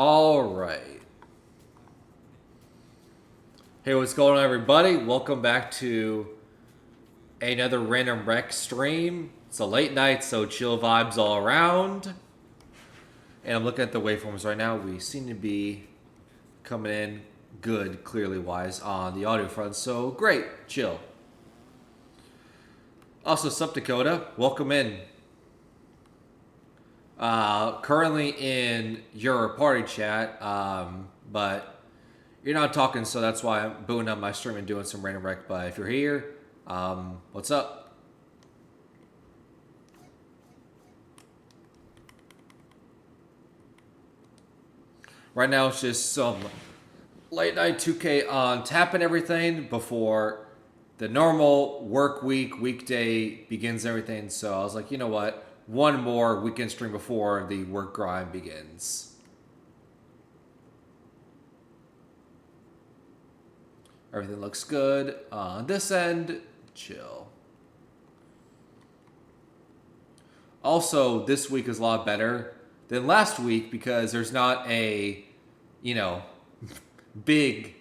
All right. Hey, what's going on, everybody? Welcome back to another Random Rec stream. It's a late night, so chill vibes all around. And I'm looking at the waveforms right now. We seem to be coming in good, clearly wise, on the audio front. So great, chill. Also, Sup Dakota, welcome in. Currently in your party chat, but you're not talking, so that's why I'm booting up my stream and doing some Random Rec. But if you're here, what's up? Right now, it's just some late night 2K on tapping everything before the normal work weekday begins everything. So I was like, you know what? One more weekend stream before the work grind begins. Everything looks good on this end. Chill. Also, this week is a lot better than last week because there's not a, big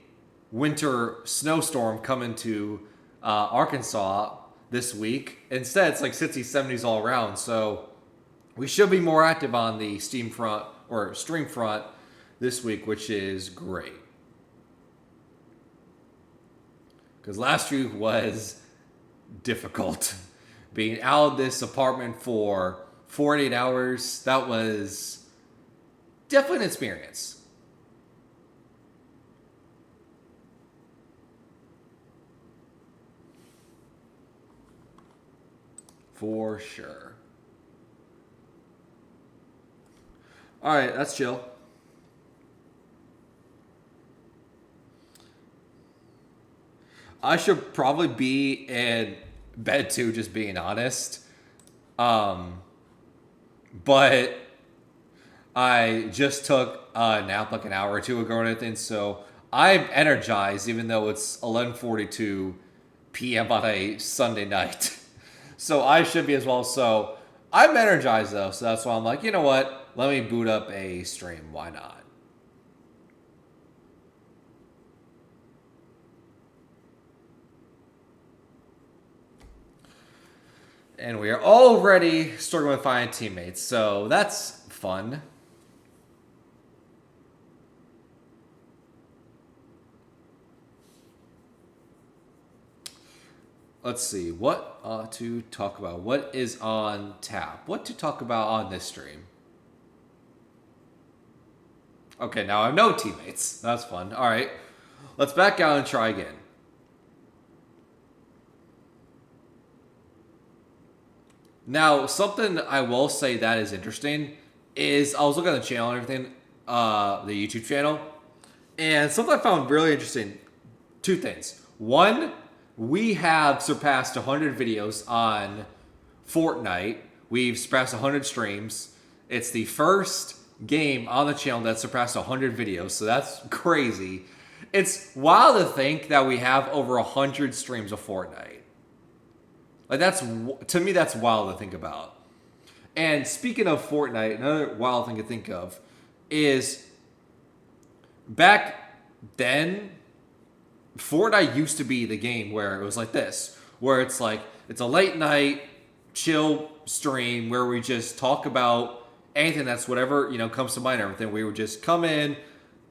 winter snowstorm coming to Arkansas this week. Instead, it's like 60s, 70s all around. So we should be more active on the Steam front or stream front this week, which is great. Because last week was difficult. Being out of this apartment for 48 hours, that was definitely an experience. For sure. All right, that's chill. I should probably be in bed too, just being honest. But I just took a nap like an hour or two ago or anything, so I'm energized even though it's 11:42 p.m. on a Sunday night. So I should be as well. So I'm energized though, so that's why I'm like, you know what? Let me boot up a stream. Why not? And we are already struggling with finding teammates, so that's fun. Let's see, what to talk about? What is on tap? What to talk about on this stream? Okay, now I have no teammates. That's fun. All right, let's back out and try again. Now, something I will say that is interesting is I was looking at the channel and everything, the YouTube channel, and something I found really interesting. Two things. One, we have surpassed 100 videos on Fortnite. We've surpassed 100 streams. It's the first game on the channel that surpassed 100 videos, so that's crazy. It's wild to think that we have over 100 streams of Fortnite. Like, that's, to me, that's wild to think about. And speaking of Fortnite, another wild thing to think of is back then, Fortnite used to be the game where it was like this, where it's like, it's a late night, chill stream where we just talk about anything that's whatever, comes to mind and everything. We would just come in,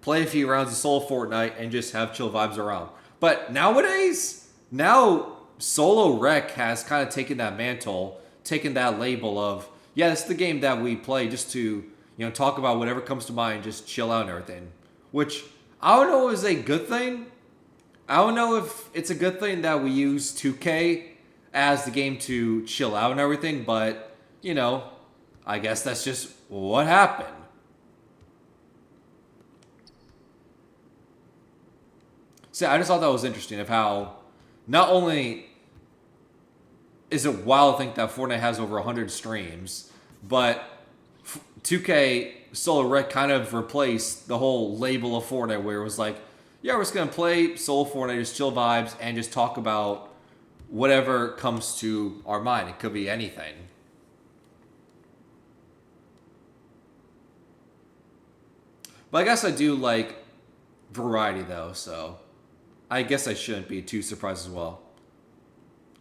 play a few rounds of solo Fortnite, and just have chill vibes around. But nowadays, Solo Rec has kind of taken that mantle, taken that label of, yeah, it's the game that we play just to, talk about whatever comes to mind, just chill out and everything. Which, I don't know is a good thing. I don't know if it's a good thing that we use 2K as the game to chill out and everything, but, I guess that's just what happened. See, I just thought that was interesting of how not only is it wild to think that Fortnite has over 100 streams, but 2K Solo Rec kind of replaced the whole label of Fortnite where it was like, yeah, we're just going to play solo Fortnite, just chill vibes, and just talk about whatever comes to our mind. It could be anything. But I guess I do like variety though, so I guess I shouldn't be too surprised as well.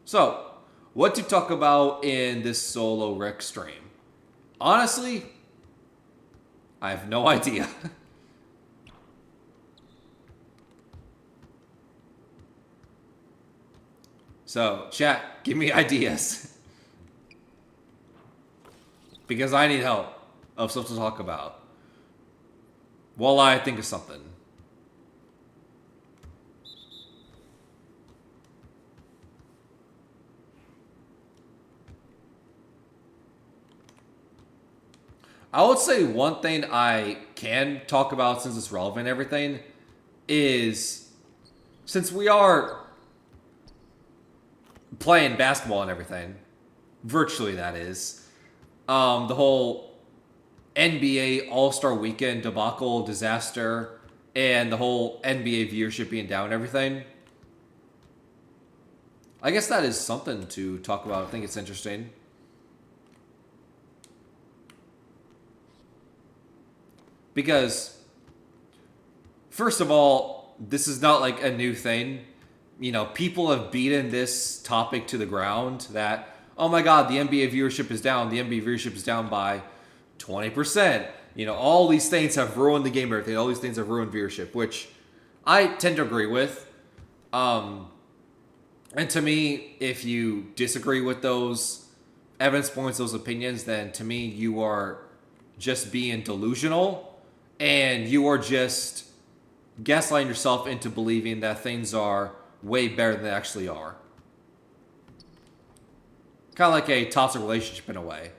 So, what to talk about in this solo Rick stream? Honestly, I have no idea. So, chat, give me ideas. Because I need help of something to talk about. While I think of something. I would say one thing I can talk about since it's relevant and everything is since we are playing basketball and everything, virtually that is, the whole NBA All-Star Weekend debacle, disaster, and the whole NBA viewership being down and everything. I guess that is something to talk about. I think it's interesting. Because, first of all, this is not like a new thing. You know, people have beaten this topic to the ground that, oh my god, the NBA viewership is down. The NBA viewership is down by 20%. You know, all these things have ruined the game, everything. All these things have ruined viewership, which I tend to agree with. And to me, if you disagree with those evidence points, those opinions, then to me, you are just being delusional. And you are just gaslighting yourself into believing that things are way better than they actually are. Kind of like a toxic relationship in a way.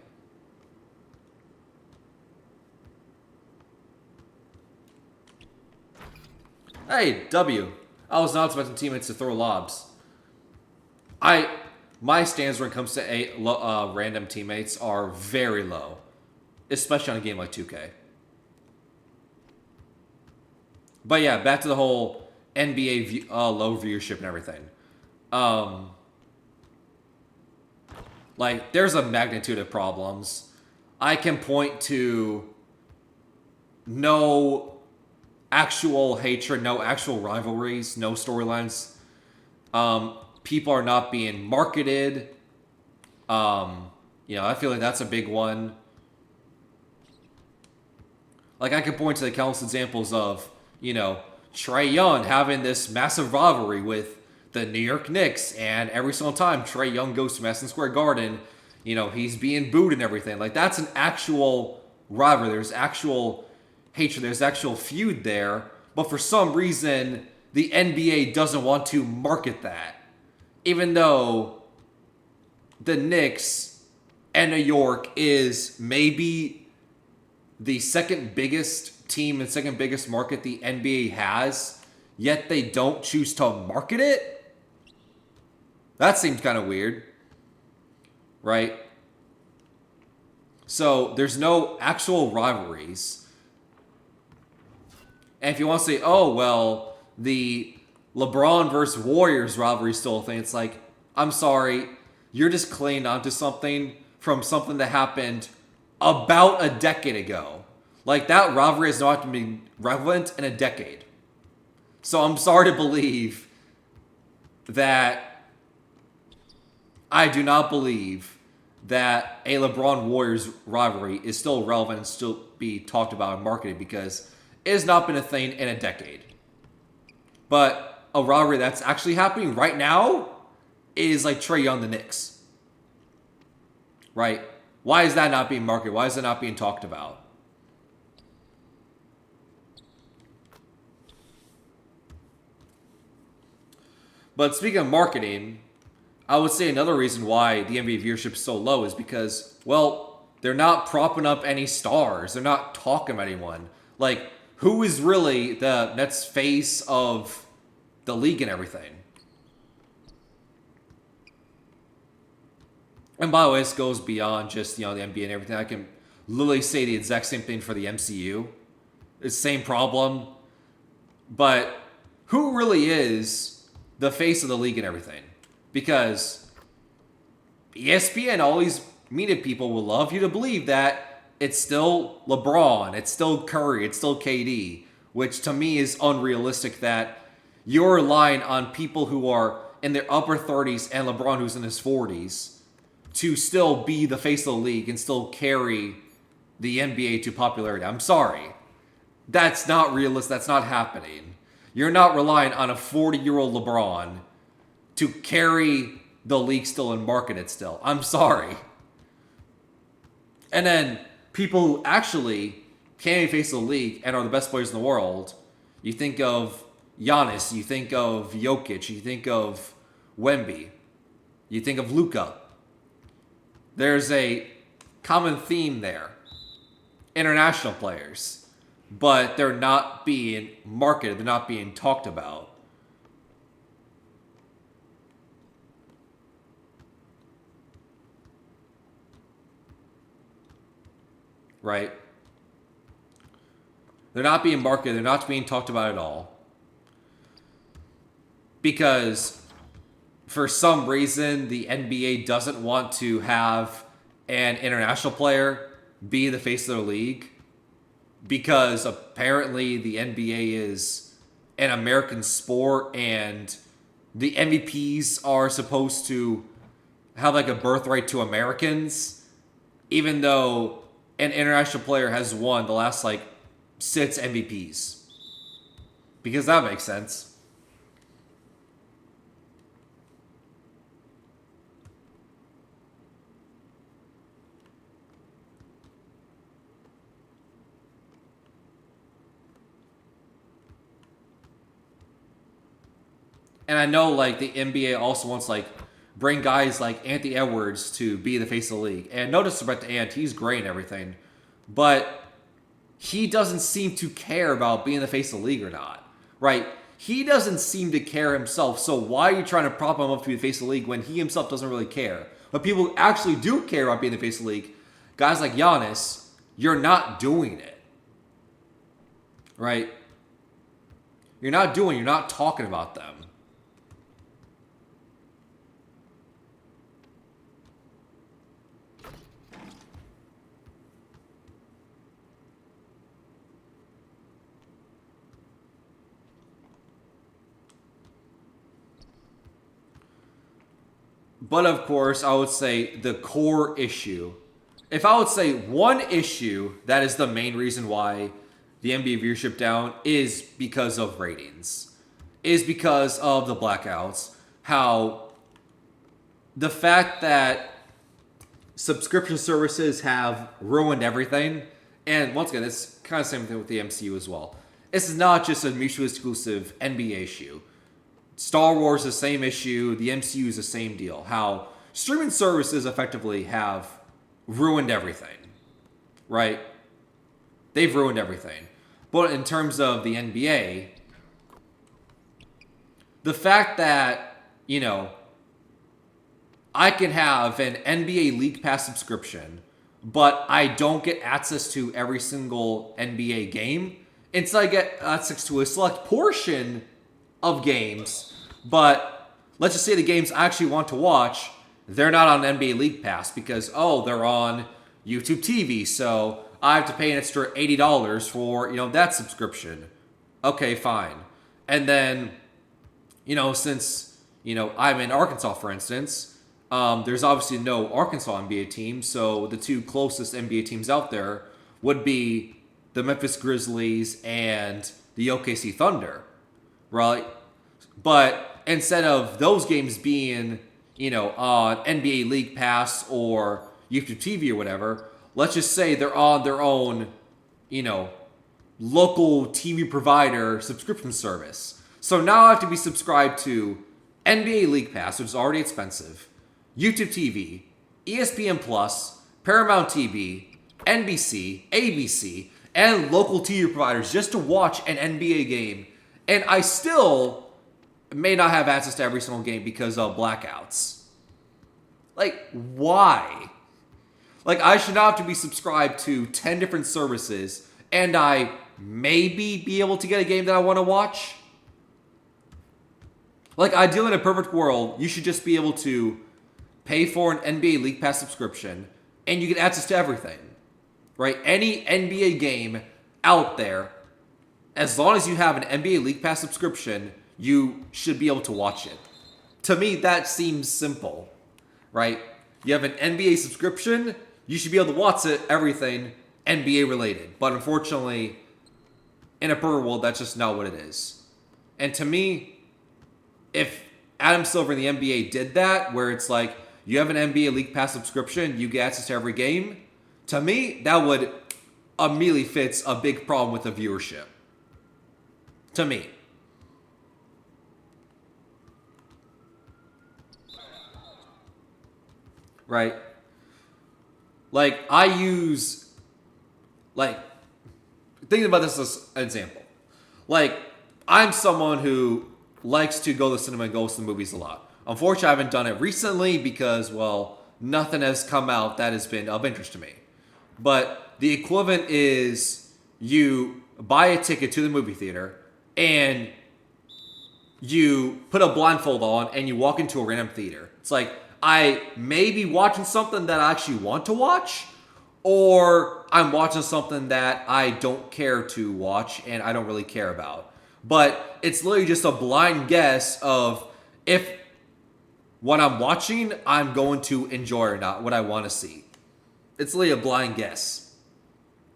Hey, W. I was not expecting teammates to throw lobs. My stands when it comes to random teammates are very low. Especially on a game like 2K. But yeah, back to the whole NBA low viewership and everything. Like, there's a magnitude of problems. I can point to no actual hatred, no actual rivalries, no storylines. People are not being marketed. I feel like that's a big one. Like, I can point to the countless examples of, Trae Young having this massive rivalry with the New York Knicks, and every single time Trae Young goes to Madison Square Garden, he's being booed and everything. Like, that's an actual rivalry. There's actual hatred. There's actual feud there. But for some reason, the NBA doesn't want to market that. Even though the Knicks and New York is maybe the second biggest team and second biggest market the NBA has, yet they don't choose to market it? That seems kind of weird. Right? So, there's no actual rivalries. And if you want to say, oh, well, the LeBron versus Warriors rivalry is still a thing, it's like, I'm sorry, you're just clinging onto something from something that happened about a decade ago. Like, that rivalry has not been relevant in a decade. So I'm sorry to believe that I do not believe that a LeBron Warriors rivalry is still relevant and still be talked about and marketed, because it has not been a thing in a decade. But a rivalry that's actually happening right now is like Trae Young the Knicks. Right? Why is that not being marketed? Why is it not being talked about? But speaking of marketing, I would say another reason why the NBA viewership is so low is because, well, they're not propping up any stars. They're not talking about anyone. Like, who is really the Nets face of the league and everything? And by the way, this goes beyond just, the NBA and everything. I can literally say the exact same thing for the MCU. It's the same problem. But who really is the face of the league and everything? Because ESPN, all these media people will love you to believe that it's still LeBron, it's still Curry, it's still KD, which to me is unrealistic that you're relying on people who are in their upper 30s and LeBron who's in his 40s to still be the face of the league and still carry the NBA to popularity. I'm sorry. That's not realistic. That's not happening. You're not relying on a 40-year-old LeBron to carry the league still and market it still. I'm sorry. And then people who actually can be face of the league and are the best players in the world, you think of Giannis, you think of Jokic, you think of Wemby, you think of Luka. There's a common theme there. International players. But they're not being marketed. They're not being talked about. Right? They're not being marketed. They're not being talked about at all. Because for some reason, the NBA doesn't want to have an international player be the face of their league. Because apparently the NBA is an American sport and the MVPs are supposed to have like a birthright to Americans, even though an international player has won the last like 6 MVPs. Because that makes sense. And I know, like, the NBA also wants, like, bring guys like Anthony Edwards to be the face of the league. And no disrespect to Ant, he's great and everything. But he doesn't seem to care about being the face of the league or not, right? He doesn't seem to care himself. So why are you trying to prop him up to be the face of the league when he himself doesn't really care? But people who actually do care about being the face of the league, guys like Giannis, you're not doing it, right? You're not talking about them. But of course, I would say the core issue, if I would say one issue that is the main reason why the NBA viewership down is because of ratings, is because of the blackouts, how the fact that subscription services have ruined everything, and once again, it's kind of the same thing with the MCU as well. This is not just a mutually exclusive NBA issue. Star Wars is the same issue. The MCU is the same deal. How streaming services effectively have ruined everything, right? They've ruined everything. But in terms of the NBA, the fact that, you know, I can have an NBA League Pass subscription, but I don't get access to every single NBA game. Instead, I get access to a select portion of games, but let's just say the games I actually want to watch, they're not on NBA League Pass because, oh, they're on YouTube TV, so I have to pay an extra $80 for, you know, that subscription. Okay, fine. And then, you know, since, you know, I'm in Arkansas, for instance, there's obviously no Arkansas NBA team, so the two closest NBA teams out there would be the Memphis Grizzlies and the OKC Thunder, right? But instead of those games being, you know, on NBA League Pass or YouTube TV or whatever, let's just say they're on their own, you know, local TV provider subscription service. So now I have to be subscribed to NBA League Pass, which is already expensive, YouTube TV, ESPN Plus, Paramount TV, NBC, ABC, and local TV providers just to watch an NBA game. And I still may not have access to every single game because of blackouts. Like, why? Like, I should not have to be subscribed to 10 different services and I maybe be able to get a game that I want to watch? Like, ideally in a perfect world, you should just be able to pay for an NBA League Pass subscription and you get access to everything. right? Any NBA game out there, as long as you have an NBA League Pass subscription, you should be able to watch it. To me, that seems simple, right? You have an NBA subscription, you should be able to watch it, everything NBA related. But unfortunately, in a perfect world, that's just not what it is. And to me, if Adam Silver in the NBA did that, where it's like, you have an NBA League Pass subscription, you get access to every game, to me, that would immediately fix a big problem with the viewership. To me. Right? Like, I use, like, thinking about this as an example. Like, I'm someone who likes to go to the cinema and go to the movies a lot. Unfortunately, I haven't done it recently because, well, nothing has come out that has been of interest to me. But the equivalent is you buy a ticket to the movie theater and you put a blindfold on and you walk into a random theater. It's like, I may be watching something that I actually want to watch, or I'm watching something that I don't care to watch and I don't really care about. But it's literally just a blind guess of if what I'm watching I'm going to enjoy or not, what I want to see. It's literally a blind guess.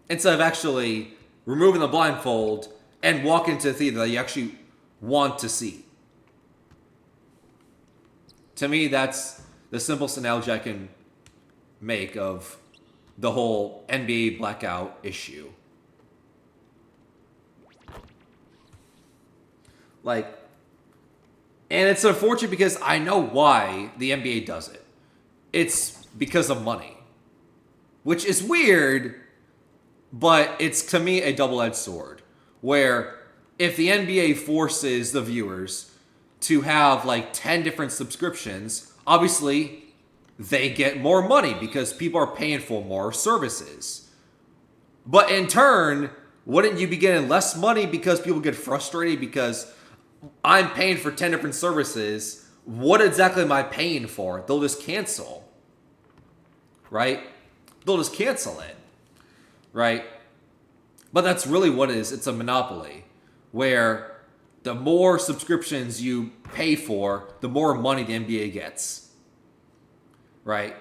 Instead of actually removing the blindfold and walking into the theater that you actually want to see. To me, that's the simplest analogy I can make of the whole NBA blackout issue. Like, and it's unfortunate because I know why the NBA does it. It's because of money. Which is weird, but it's, to me, a double-edged sword. Where if the NBA forces the viewers to have like 10 different subscriptions, obviously they get more money because people are paying for more services. But in turn, wouldn't you be getting less money because people get frustrated because I'm paying for 10 different services? What exactly am I paying for? They'll just cancel. Right? They'll just cancel it. Right? But that's really what it is. It's a monopoly. Where the more subscriptions you pay for, the more money the NBA gets. Right?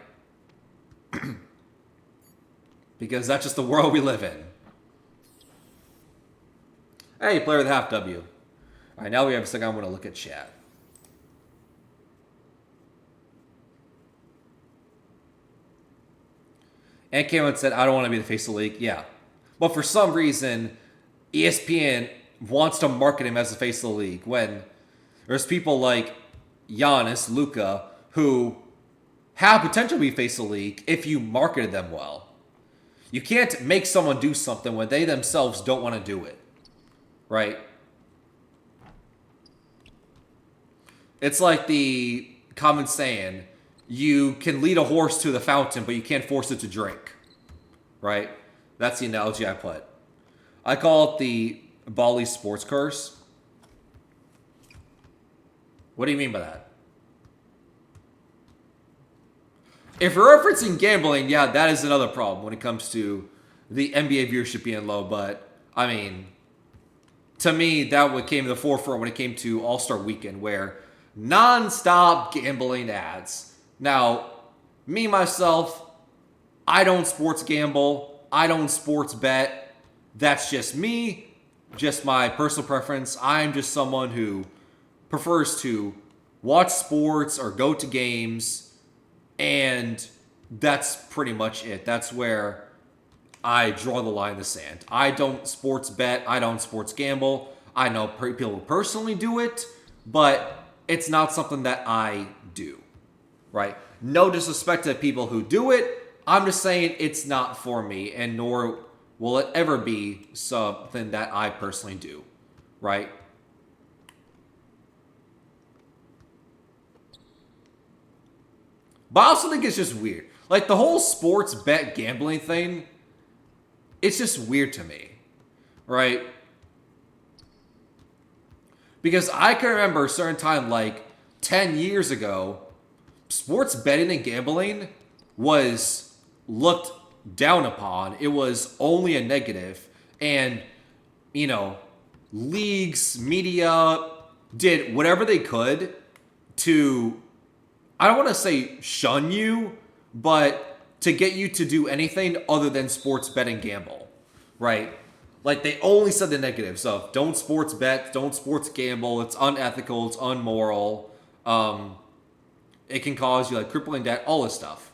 Because that's just the world we live in. Hey, player with half W. Alright, now we have a second. I'm going to look at chat. And Cameron said, I don't want to be the face of the league. Yeah. But for some reason, ESPN wants to market him as the face of the league when there's people like Giannis, Luka, who have potential to be face of the league if you marketed them well. You can't make someone do something when they themselves don't want to do it. Right? It's like the common saying, you can lead a horse to the fountain, but you can't force it to drink. Right? That's the analogy I put. I call it the Bali sports curse. What do you mean by that? If you're referencing gambling, yeah, that is another problem when it comes to the NBA viewership being low. But, I mean, to me, that what came to the forefront when it came to All-Star Weekend, where non-stop gambling ads. Now, me, myself, I don't sports gamble. I don't sports bet. That's just me, just my personal preference. I'm just someone who prefers to watch sports or go to games, and that's pretty much it. That's where I draw the line in the sand. I don't sports bet. I don't sports gamble. I know people personally do it, but it's not something that I do, right? No disrespect to people who do it. I'm just saying it's not for me, and nor will it ever be something that I personally do, right? But I also think it's just weird. Like, the whole sports bet gambling thing, it's just weird to me, right? Because I can remember a certain time, like 10 years ago, sports betting and gambling was looked down upon. It was only a negative. And, you know, leagues, media did whatever they could to, I don't want to say shun you, but to get you to do anything other than sports bet and gamble, right? Like, they only said the negatives of don't sports bet, don't sports gamble, it's unethical, it's unmoral, it can cause you, like, crippling debt, all this stuff,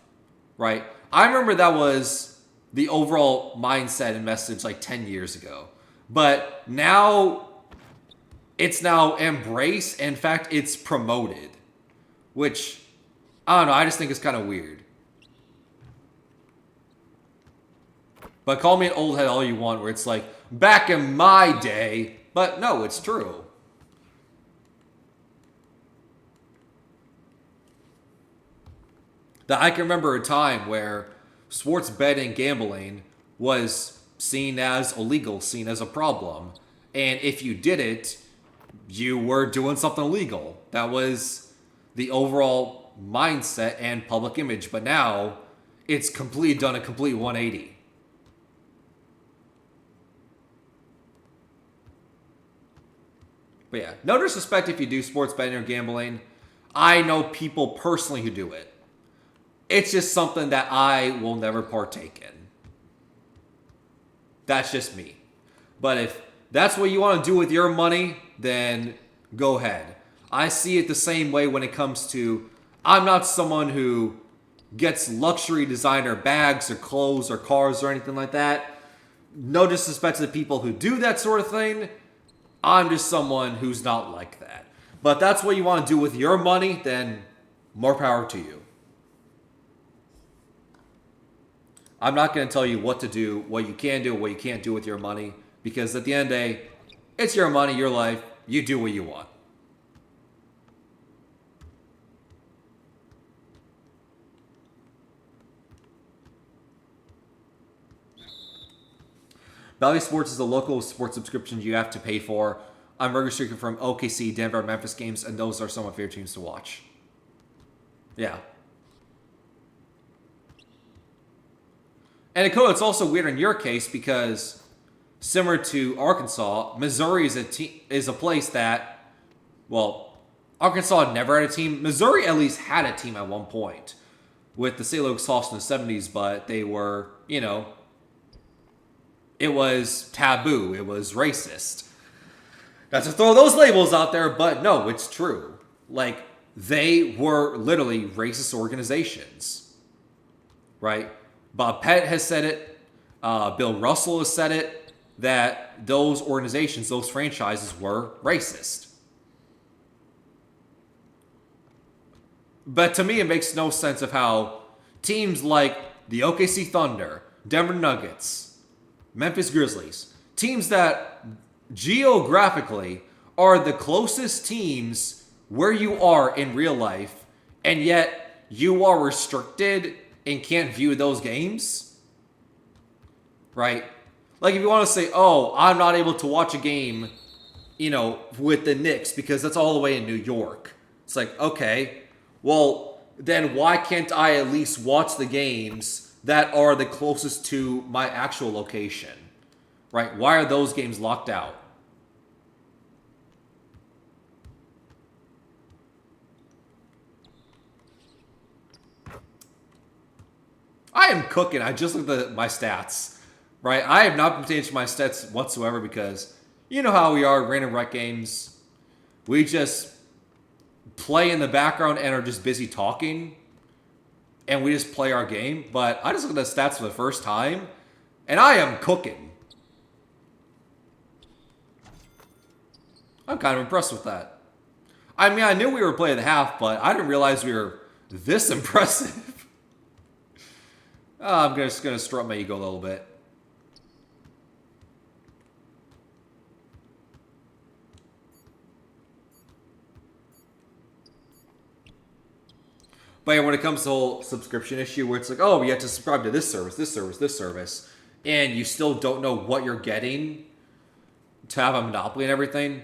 right? I remember that was the overall mindset and message, like, 10 years ago. But now, it's now embraced, and in fact, it's promoted, which, I don't know, I just think it's kind of weird. But call me an old head all you want, where it's like, back in my day, but no, it's true. That I can remember a time where sports betting, gambling was seen as illegal, seen as a problem. And if you did it, you were doing something illegal. That was the overall mindset and public image. But now, it's completely done a complete 180. But yeah, no disrespect if you do sports betting or gambling. I know people personally who do it. It's just something that I will never partake in. That's just me. But if that's what you want to do with your money, then go ahead. I see it the same way when it comes to, I'm not someone who gets luxury designer bags or clothes or cars or anything like that. No disrespect to the people who do that sort of thing. I'm just someone who's not like that. But that's what you want to do with your money, then more power to you. I'm not going to tell you what to do, what you can do, what you can't do with your money, because at the end of the day, it's your money, your life. You do what you want. Valley Sports is a local sports subscription you have to pay for. I'm restricted from OKC, Denver, Memphis games, and those are some of my favorite teams to watch. Yeah. And it's also weird in your case because, similar to Arkansas, Missouri is a place that, well, Arkansas never had a team. Missouri at least had a team at one point with the St. Louis Hawks in the 70s, but they were, you know, it was taboo. It was racist. Not to throw those labels out there, but no, it's true. Like, they were literally racist organizations, right? Bob Pett has said it. Bill Russell has said it, that those organizations, those franchises were racist. But to me, it makes no sense of how teams like the OKC Thunder, Denver Nuggets, Memphis Grizzlies, teams that geographically are the closest teams where you are in real life, and yet you are restricted and can't view those games, right? Like, if you want to say, oh, I'm not able to watch a game, you know, with the Knicks because that's all the way in New York. It's like, okay, well, then why can't I at least watch the games that are the closest to my actual location, right? Why are those games locked out? I am cooking. I just looked at my stats, right? I have not been paying attention to my stats whatsoever because you know how we are, random rec games. We just play in the background and are just busy talking, and we just play our game. But I just looked at the stats for the first time, and I am cooking. I'm kind of impressed with that. I mean, I knew we were playing the half, but I didn't realize we were this impressive. I'm just going to strut my ego a little bit. But yeah, when it comes to the whole subscription issue where it's like, oh, you have to subscribe to this service, this service, this service, and you still don't know what you're getting to have a monopoly and everything.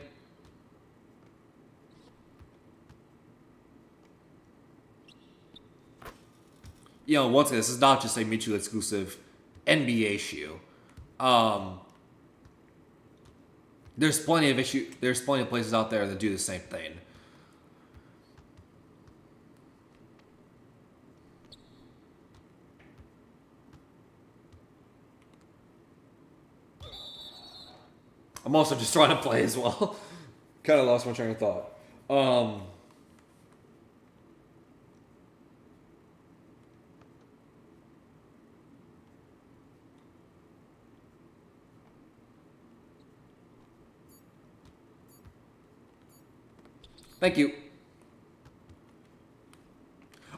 You know, once again, this is not just a mutually exclusive NBA shoe. There's plenty of There's plenty of places out there that do the same thing. I'm also just trying to play as well. Kind of lost my train of thought. Thank you.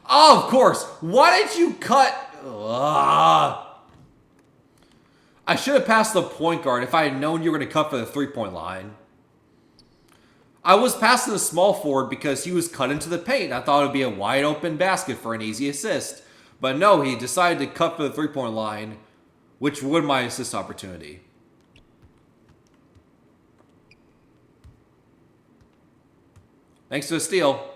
Oh, of course. Why did you cut? I should have passed the point guard if I had known you were going to cut for the three-point line. I was passing the small forward because he was cut into the paint. I thought it would be a wide open basket for an easy assist. But no, he decided to cut for the three-point line, which would my assist opportunity. Thanks to the steal.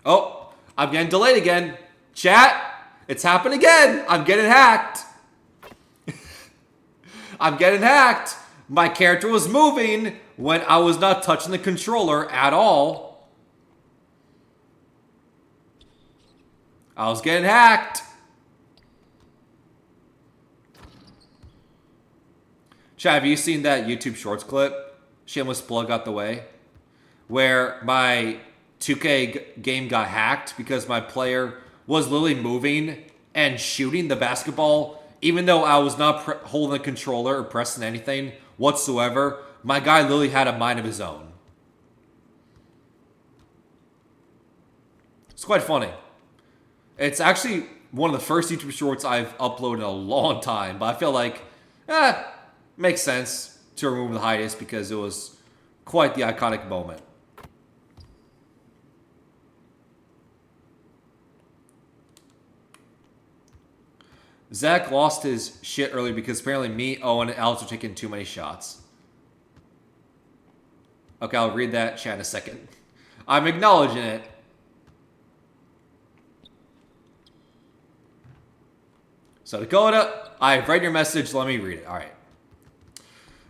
Oh, I'm getting delayed again. Chat, it's happened again. I'm getting hacked. I'm getting hacked. My character was moving when I was not touching the controller at all. I was getting hacked. Chat, have you seen that YouTube Shorts clip? Shameless plug out the way. Where my 2K game got hacked because my player was literally moving and shooting the basketball, even though I was not holding the controller or pressing anything whatsoever. My guy literally had a mind of his own. It's quite funny. It's actually one of the first YouTube shorts I've uploaded in a long time, but I feel like, makes sense to remove the hiatus because it was quite the iconic moment. Zach lost his shit earlier because apparently me, Owen, and Alex are taking too many shots. Okay, I'll read that chat in a second. I'm acknowledging it. So Dakota, I've read your message. Let me read it. All right.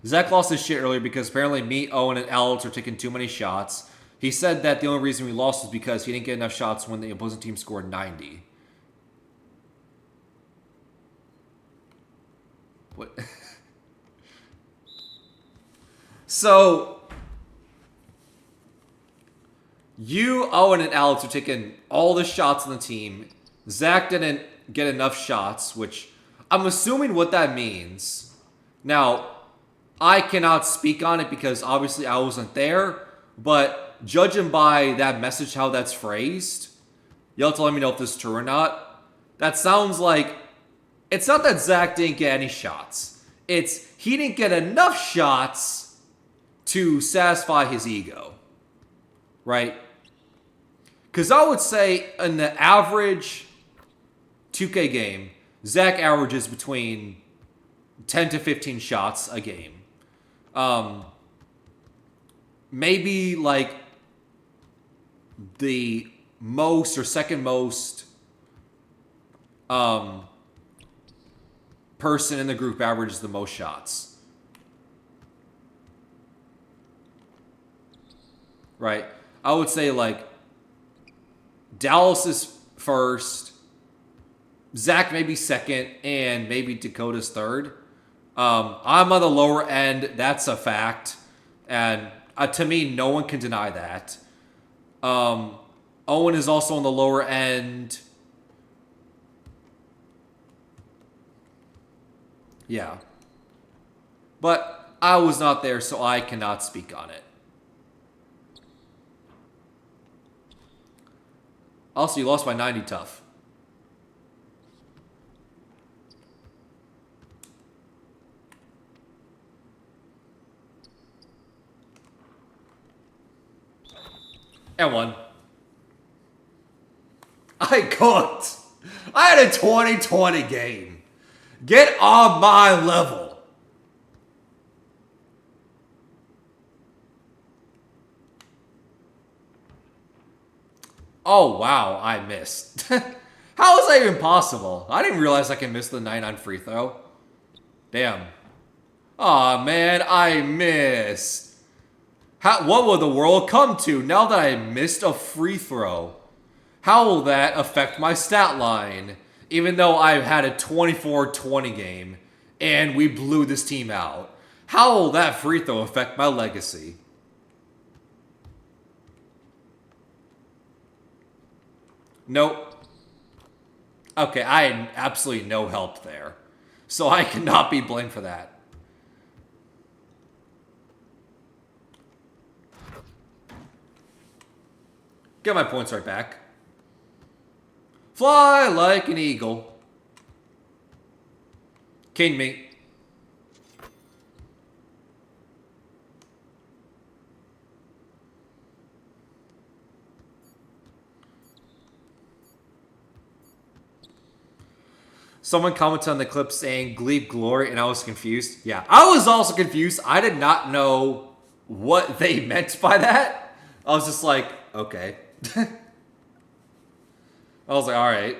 Zach lost his shit earlier because apparently me, Owen, and Alex are taking too many shots. He said that the only reason we lost was because he didn't get enough shots when the opposing team scored 90. What? So, you, Owen, and Alex are taking all the shots on the team. Zach didn't get enough shots, which I'm assuming what that means. Now, I cannot speak on it because obviously I wasn't there, but judging by that message, how that's phrased, you'll have to let me know if this is true or not. That sounds like it's not that Zach didn't get any shots. It's he didn't get enough shots to satisfy his ego. Right? Because I would say in the average 2K game, Zach averages between 10 to 15 shots a game. Maybe like the most or second most person in the group averages the most shots. Right? I would say like Dallas is first, Zach maybe second, and maybe Dakota's third. I'm on the lower end. That's a fact. And to me, no one can deny that. Owen is also on the lower end. Yeah. But I was not there, so I cannot speak on it. Also, you lost by 90 tough. And one. I cooked. I had a 2020 game. Get on my level. Oh, wow, I missed. How is that even possible? I didn't realize I can miss the 99 free throw. Damn. Aw, man, I missed. What will the world come to now that I missed a free throw? How will that affect my stat line? Even though I've had a 24-20 game and we blew this team out. How will that free throw affect my legacy? Nope. Okay, I had absolutely no help there. So I cannot be blamed for that. Get my points right back. Fly like an eagle. King me. Someone commented on the clip saying Glebe Glory, and I was confused. Yeah, I was also confused. I did not know what they meant by that. I was just like, okay. I was like, all right.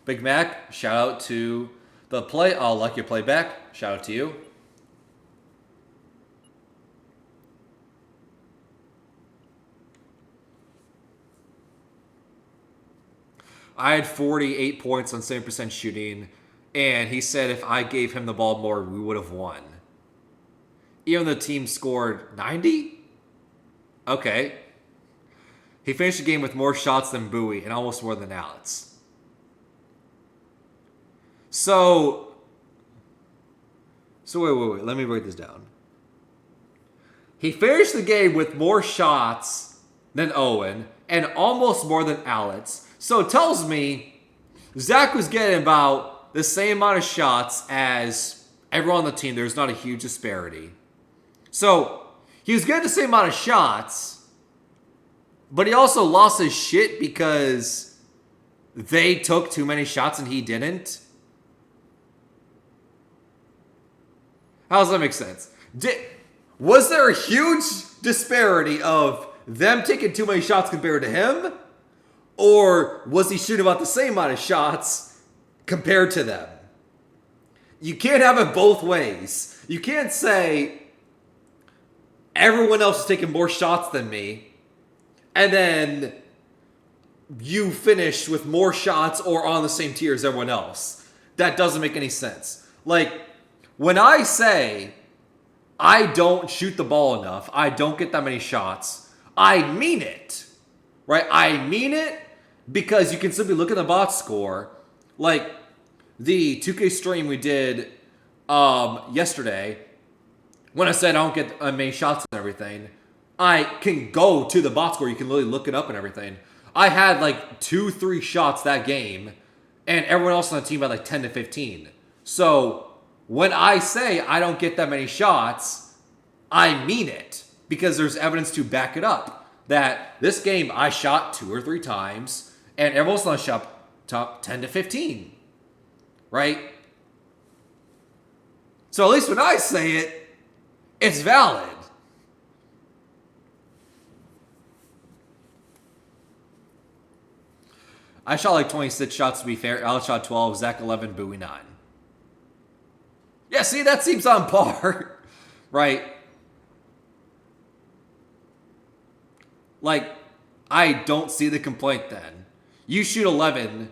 Big Mac, shout out to the play. I'll like your playback. Shout out to you. I had 48 points on 7% shooting, and he said if I gave him the ball more, we would have won. Even though the team scored 90? Okay. He finished the game with more shots than Bowie and almost more than Alex. So wait. Let me break this down. He finished the game with more shots than Owen and almost more than Alex. So it tells me Zach was getting about the same amount of shots as everyone on the team. There's not a huge disparity. So he was getting the same amount of shots, but he also lost his shit because they took too many shots and he didn't. How does that make sense? Was there a huge disparity of them taking too many shots compared to him? Or was he shooting about the same amount of shots compared to them? You can't have it both ways. You can't say everyone else is taking more shots than me, and then you finish with more shots or on the same tier as everyone else. That doesn't make any sense. Like, when I say I don't shoot the ball enough, I don't get that many shots, I mean it. Right? I mean it because you can simply look at the box score. Like the 2K stream we did yesterday, when I said I don't get many shots and everything, I can go to the box score. You can literally look it up and everything. I had like 2-3 shots that game, and everyone else on the team had like 10 to 15. So when I say I don't get that many shots, I mean it because there's evidence to back it up. That this game I shot 2 or 3 times, and everyone else on the shot top 10 to 15. Right? So at least when I say it, it's valid. I shot like 26 shots to be fair. Alex shot 12, Zach 11, Bowie 9. Yeah, see, that seems on par. Right? Like, I don't see the complaint then. You shoot 11,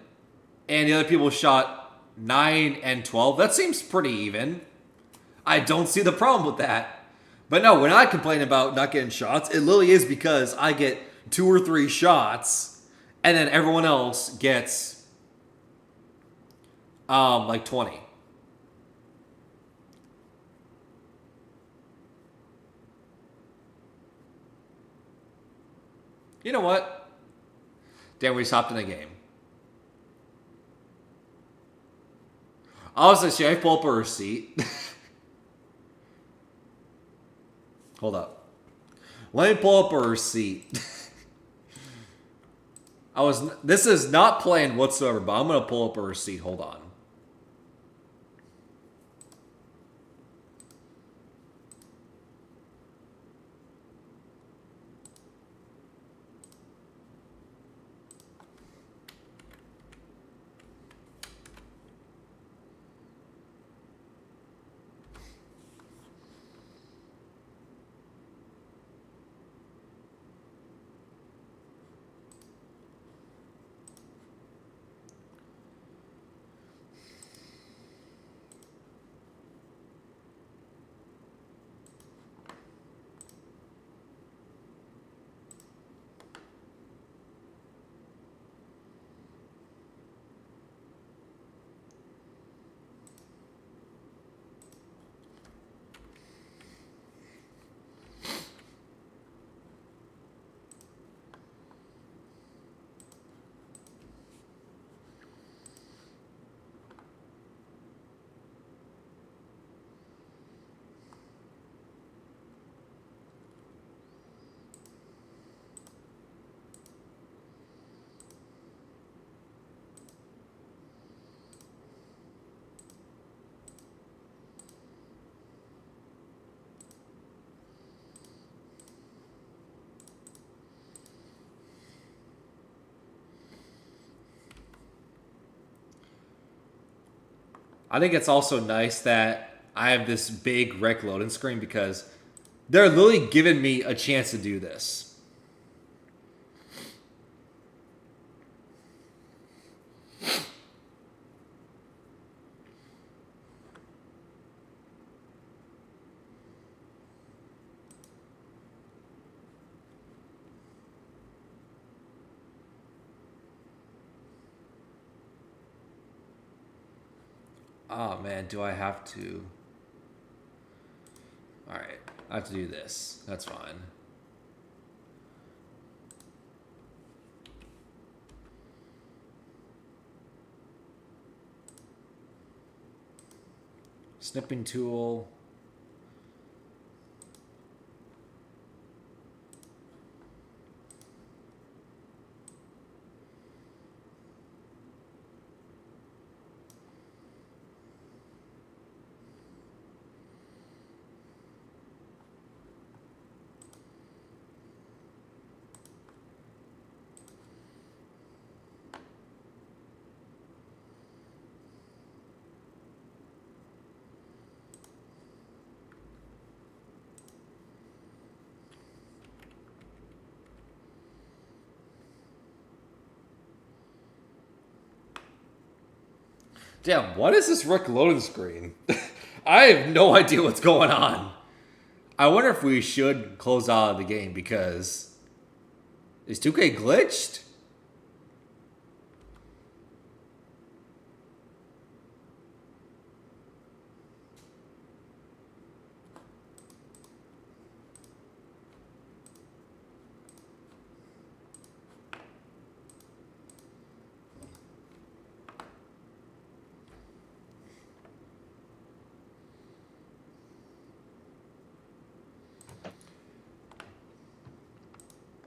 and the other people shot 9 and 12. That seems pretty even. I don't see the problem with that. But no, when I complain about not getting shots, it literally is because I get 2 or 3 shots, and then everyone else gets like 20. You know what? Damn, we just hopped in a game. I was like, should I pull up a receipt? Hold up. Let me pull up a receipt. This is not planned whatsoever, but I'm going to pull up a receipt. Hold on. I think it's also nice that I have this big rec loading screen because they're literally giving me a chance to do this. Oh man, do I have to? Alright, I have to do this. That's fine. Snipping tool. Damn, what is this rec loading screen? I have no idea what's going on. I wonder if we should close out of the game because is 2K glitched?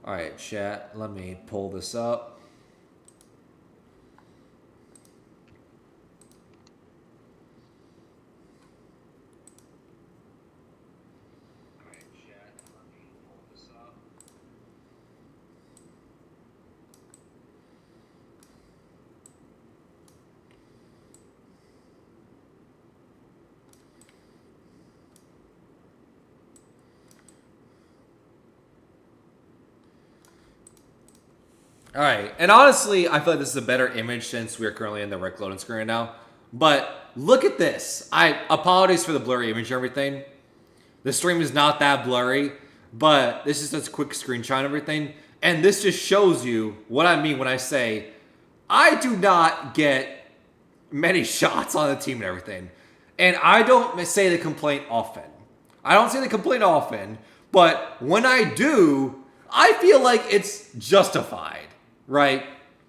All right, chat, let me pull this up. All right, and honestly, I feel like this is a better image since we're currently in the rec loading screen right now. But look at this. I apologize for the blurry image and everything. The stream is not that blurry, but this is just a quick screenshot and everything. And this just shows you what I mean when I say I do not get many shots on the team and everything. And I don't say the complaint often. But when I do, I feel like it's justified. Right?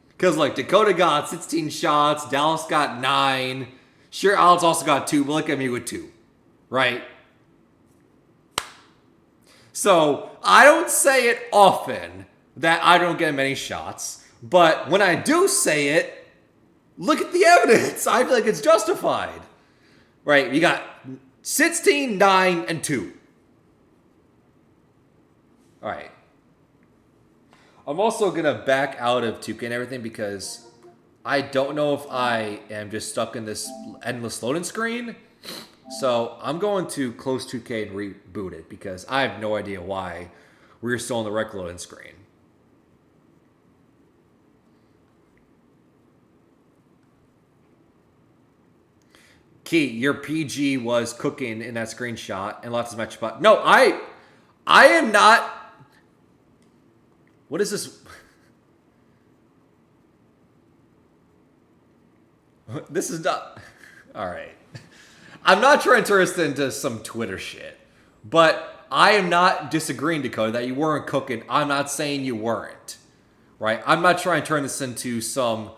Because, like, Dakota got 16 shots. Dallas got 9. Sure, Alex also got 2, but look at me with 2. Right? So, I don't say it often that I don't get many shots. But when I do say it, look at the evidence. I feel like it's justified. Right? You got 16, 9, and 2. All right. I'm also going to back out of 2K and everything because I don't know if I am just stuck in this endless loading screen. So I'm going to close 2K and reboot it because I have no idea why we're still in the rec loading screen. Key, your PG was cooking in that screenshot and lots of match spot. No, I am not. What is this? This is not. All right. I'm not trying to turn this into some Twitter shit, but I am not disagreeing, Dakota, that you weren't cooking. I'm not saying you weren't. Right? I'm not trying to turn this into some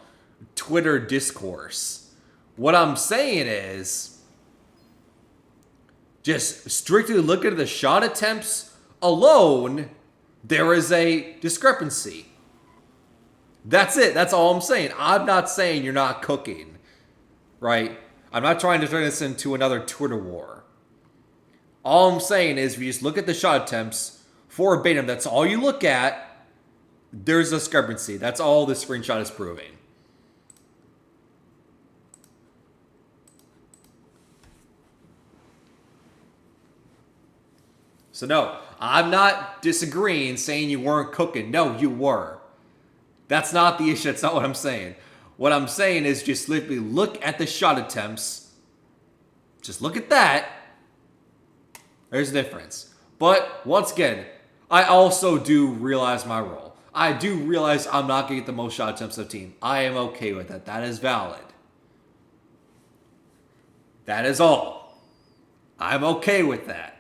Twitter discourse. What I'm saying is just strictly looking at the shot attempts alone, there is a discrepancy. That's it. That's all I'm saying. I'm not saying you're not cooking, right? I'm not trying to turn this into another Twitter war. All I'm saying is if you just look at the shot attempts for verbatim, that's all you look at, there's a discrepancy. That's all this screenshot is proving. So no, I'm not disagreeing, saying you weren't cooking. No, you were. That's not the issue. That's not what I'm saying. What I'm saying is just literally look at the shot attempts. Just look at that. There's a difference. But once again, I also do realize my role. I do realize I'm not going to get the most shot attempts of the team. I am okay with that. That is valid. That is all. I'm okay with that.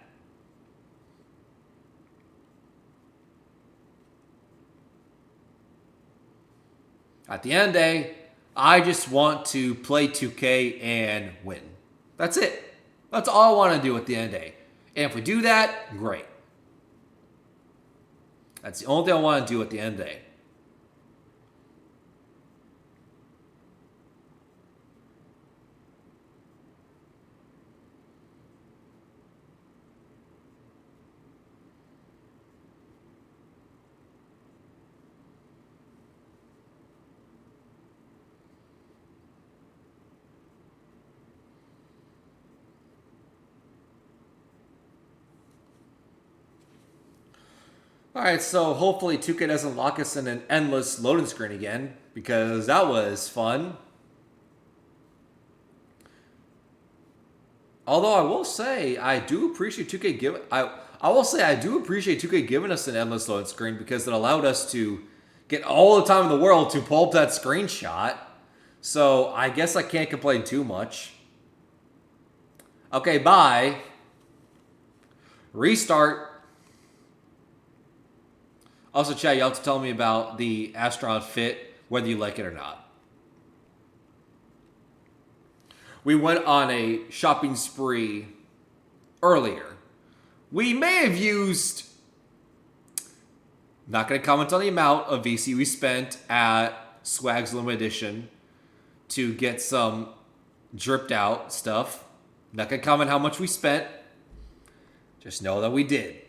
At the end of the day, I just want to play 2K and win. That's it. That's all I want to do at the end of the day. And if we do that, great. That's the only thing I want to do at the end of the day. Alright, so hopefully 2K doesn't lock us in an endless loading screen again, because that was fun. Although I will say, I do appreciate 2K giving... I will say I do appreciate 2K giving us an endless loading screen, because it allowed us to get all the time in the world to pull up that screenshot. So I guess I can't complain too much. Okay, bye. Restart. Also, chat, you have to tell me about the astronaut fit, whether you like it or not. We went on a shopping spree earlier. We may have used... Not going to comment on the amount of VC we spent at Swag's Limited Edition to get some dripped out stuff. Not going to comment how much we spent. Just know that we did.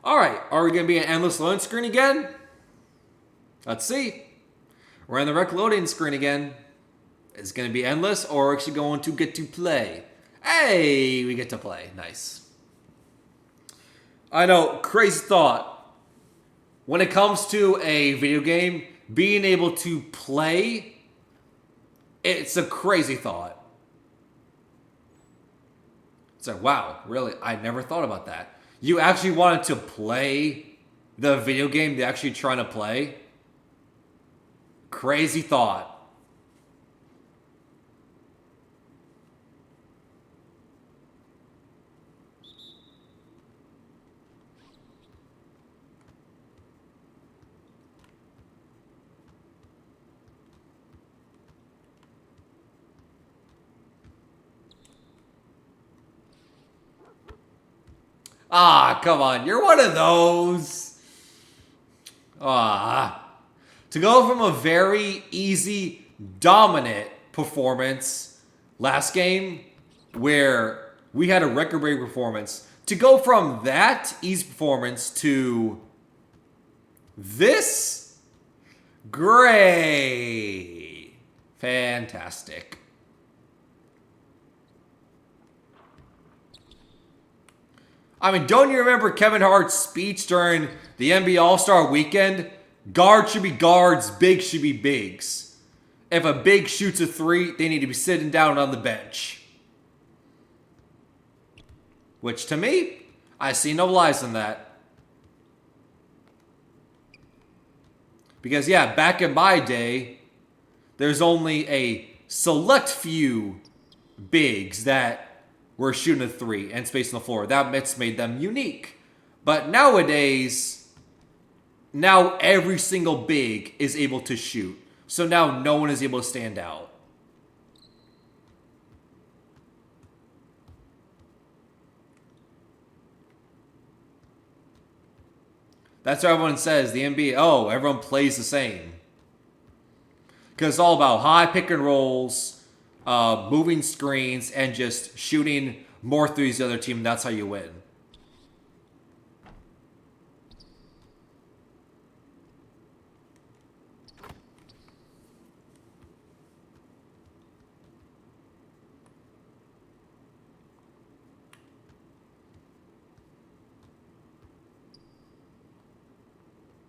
Alright, are we going to be an endless loading screen again? Let's see. We're on the rec loading screen again. Is it going to be endless, or are we actually going to get to play? Hey, we get to play. Nice. I know, crazy thought. When it comes to a video game, being able to play, it's a crazy thought. It's like, wow, really? I never thought about that. You actually wanted to play the video game they're actually trying to play? Crazy thought. Ah, come on. You're one of those. Ah. To go from a very easy, dominant performance last game, where we had a record-breaking performance, to go from that easy performance to this, great. Fantastic. I mean, don't you remember Kevin Hart's speech during the NBA All-Star Weekend? Guards should be guards, bigs should be bigs. If a big shoots a three, they need to be sitting down on the bench. Which, to me, I see no lies in that. Because, yeah, back in my day, there's only a select few bigs that were shooting a three and space on the floor. That made them unique. But nowadays, now every single big is able to shoot. So now no one is able to stand out. That's what everyone says. The NBA, oh, everyone plays the same. Because it's all about high pick and rolls, moving screens, and just shooting more threes the other team. That's how you win.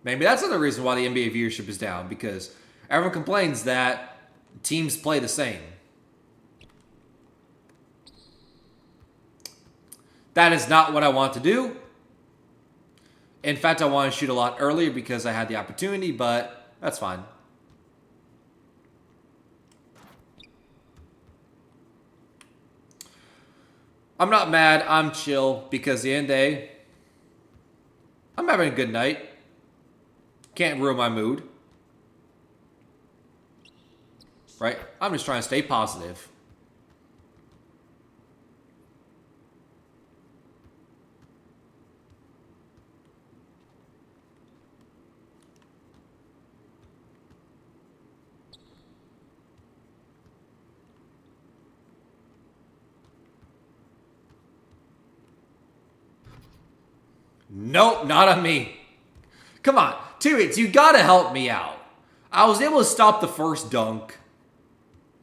Maybe that's another reason why the NBA viewership is down, because everyone complains that teams play the same. That is not what I want to do. In fact, I want to shoot a lot earlier because I had the opportunity, but that's fine. I'm not mad. I'm chill because at the end of the day, I'm having a good night. Can't ruin my mood. Right? I'm just trying to stay positive. Nope, not on me. Come on, teammates, you gotta help me out. I was able to stop the first dunk.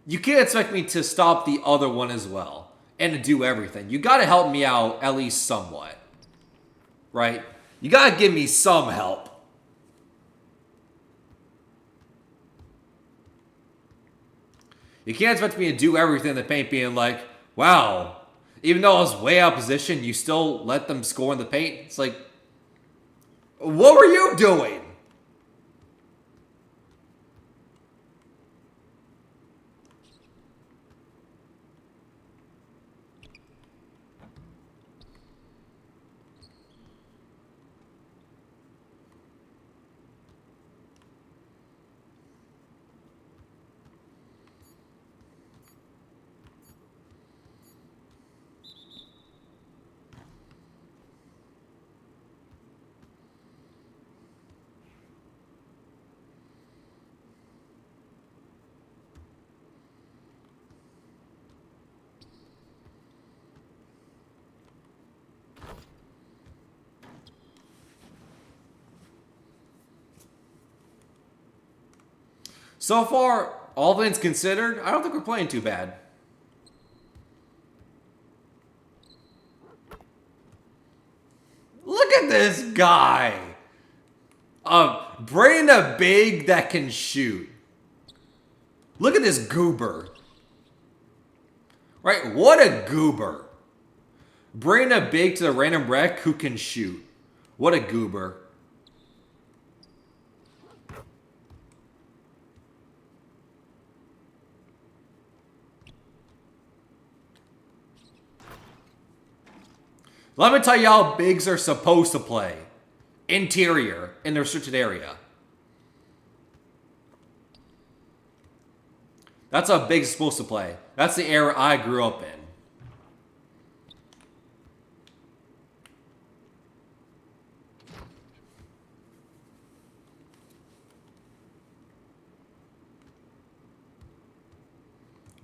You can't expect me to stop the other one as well and to do everything. You gotta help me out at least somewhat. Right? You gotta give me some help. You can't expect me to do everything in the paint being like, wow, even though I was way out of position, you still let them score in the paint. It's like, what were you doing? So far, all things considered, I don't think we're playing too bad. Look at this guy. Bring a big that can shoot. Look at this goober. Right? What a goober. Bring a big to the random wreck who can shoot. What a goober. Let me tell you how bigs are supposed to play. Interior, in the restricted area. That's how big's supposed to play. That's the era I grew up in.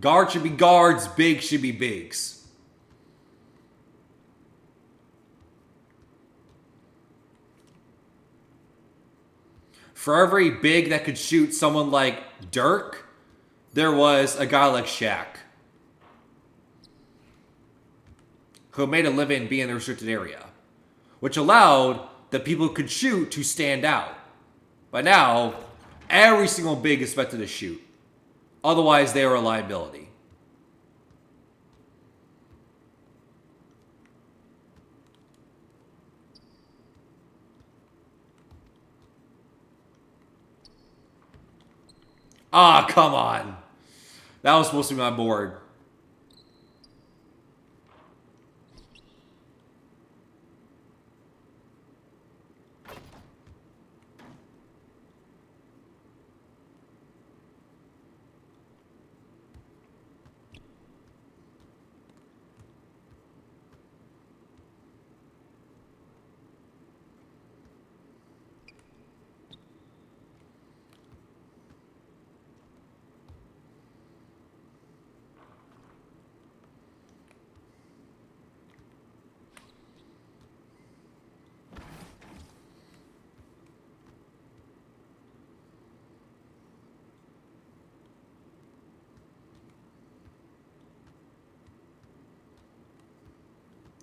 Guards should be guards, bigs should be bigs. For every big that could shoot someone like Dirk, there was a guy like Shaq who made a living being in the restricted area, which allowed the people who could shoot to stand out. But now, every single big is expected to shoot. Otherwise, they are a liability. Ah, come on. That was supposed to be my board.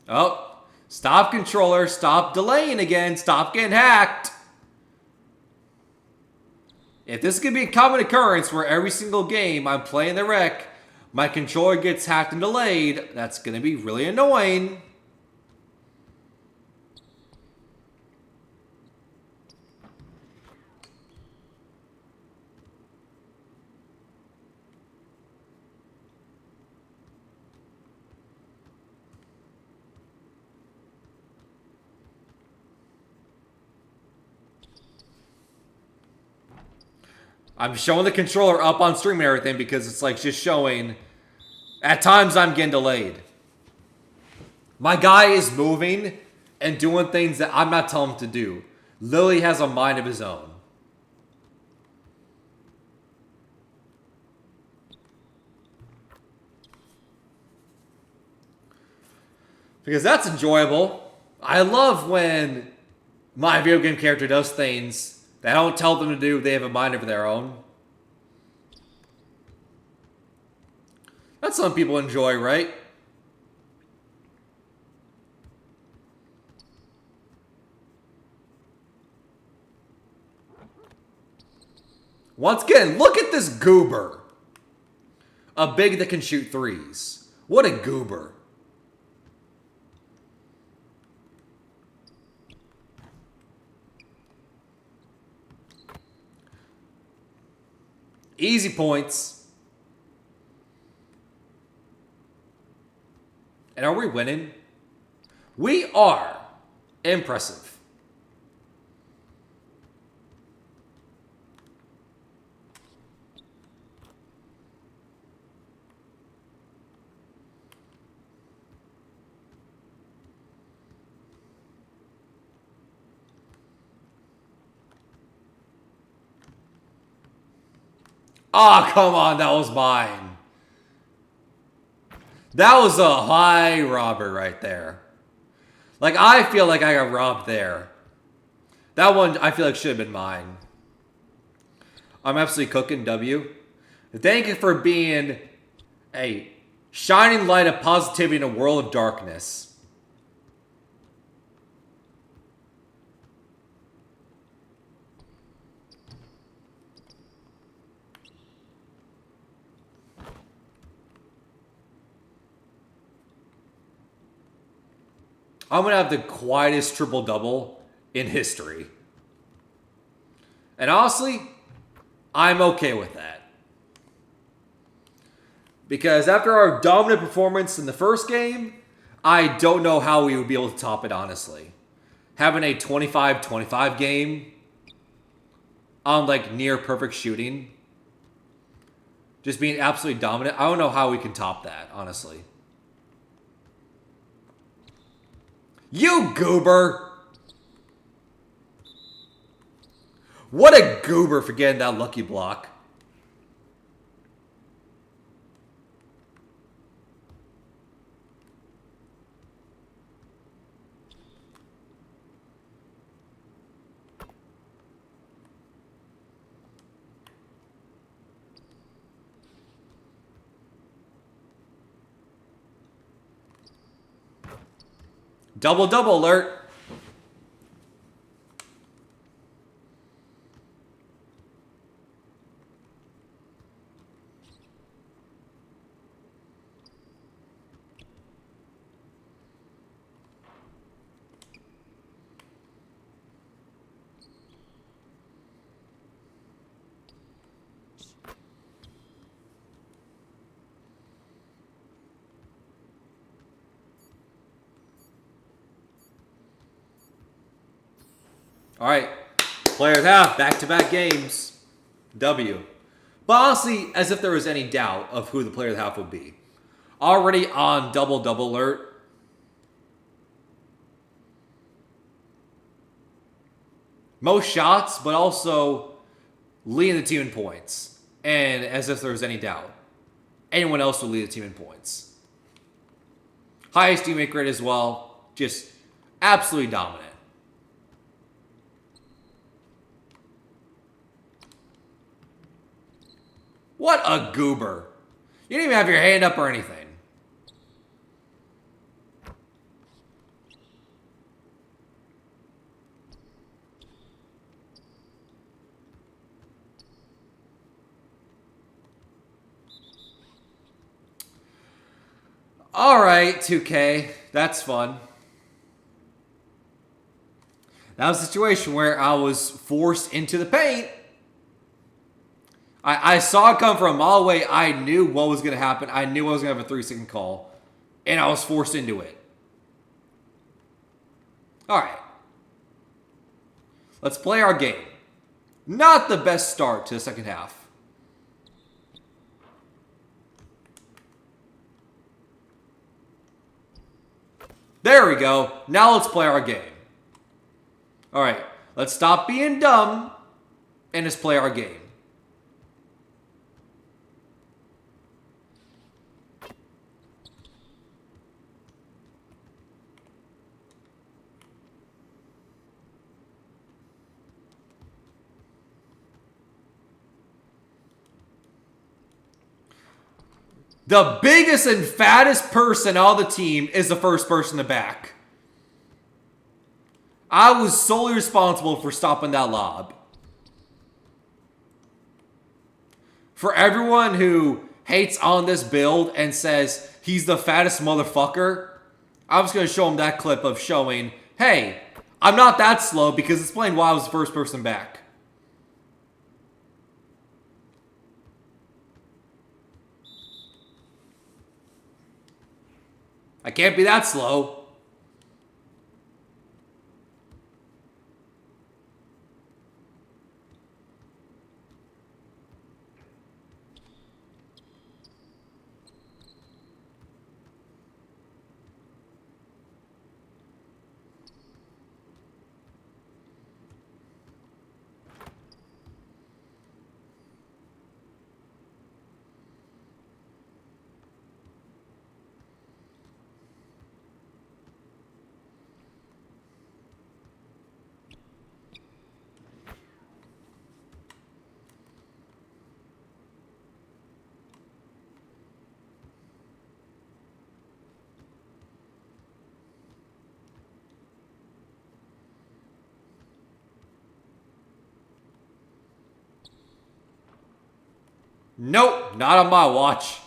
Oh, stop controller. Stop delaying again. Stop getting hacked. If this could be a common occurrence where every single game I'm playing the rec, my controller gets hacked and delayed, that's going to be really annoying. I'm showing the controller up on stream and everything because it's like just showing. At times I'm getting delayed. My guy is moving and doing things that I'm not telling him to do. Lily has a mind of his own. Because that's enjoyable. I love when my video game character does things that I don't tell them to do. They have a mind of their own. That's something people enjoy, right? Once again, look at this goober. A big that can shoot threes. What a goober. Easy points. And are we winning? We are. Impressive. Oh, come on, that was mine. That was a high robber right there. Like, I feel like I got robbed there. That one, I feel like should have been mine. I'm absolutely cooking, W. Thank you for being a shining light of positivity in a world of darkness. I'm going to have the quietest triple-double in history. And honestly, I'm okay with that. Because after our dominant performance in the first game, I don't know how we would be able to top it, honestly. Having a 25-25 game on, like, near-perfect shooting. Just being absolutely dominant. I don't know how we can top that, honestly. You goober! What a goober for getting that lucky block. Double-double alert. All right, players have back-to-back games. W. But honestly, as if there was any doubt of who the player of the half would be. Already on double-double alert. Most shots, but also leading the team in points. And as if there was any doubt, anyone else would lead the team in points. Highest teammate grade as well. Just absolutely dominant. What a goober. You didn't even have your hand up or anything. Alright, 2K. That's fun. That was a situation where I was forced into the paint. I saw it come from a mile away. I knew what was going to happen. I knew I was going to have a 3-second call. And I was forced into it. Alright. Let's play our game. Not the best start to the second half. There we go. Now let's play our game. Alright. Let's stop being dumb and just play our game. The biggest and fattest person on the team is the first person to back. I was solely responsible for stopping that lob. For everyone who hates on this build and says he's the fattest motherfucker, I'm just going to show him that clip of showing, hey, I'm not that slow because it's playing while I was the first person back. I can't be that slow. Nope, not on my watch.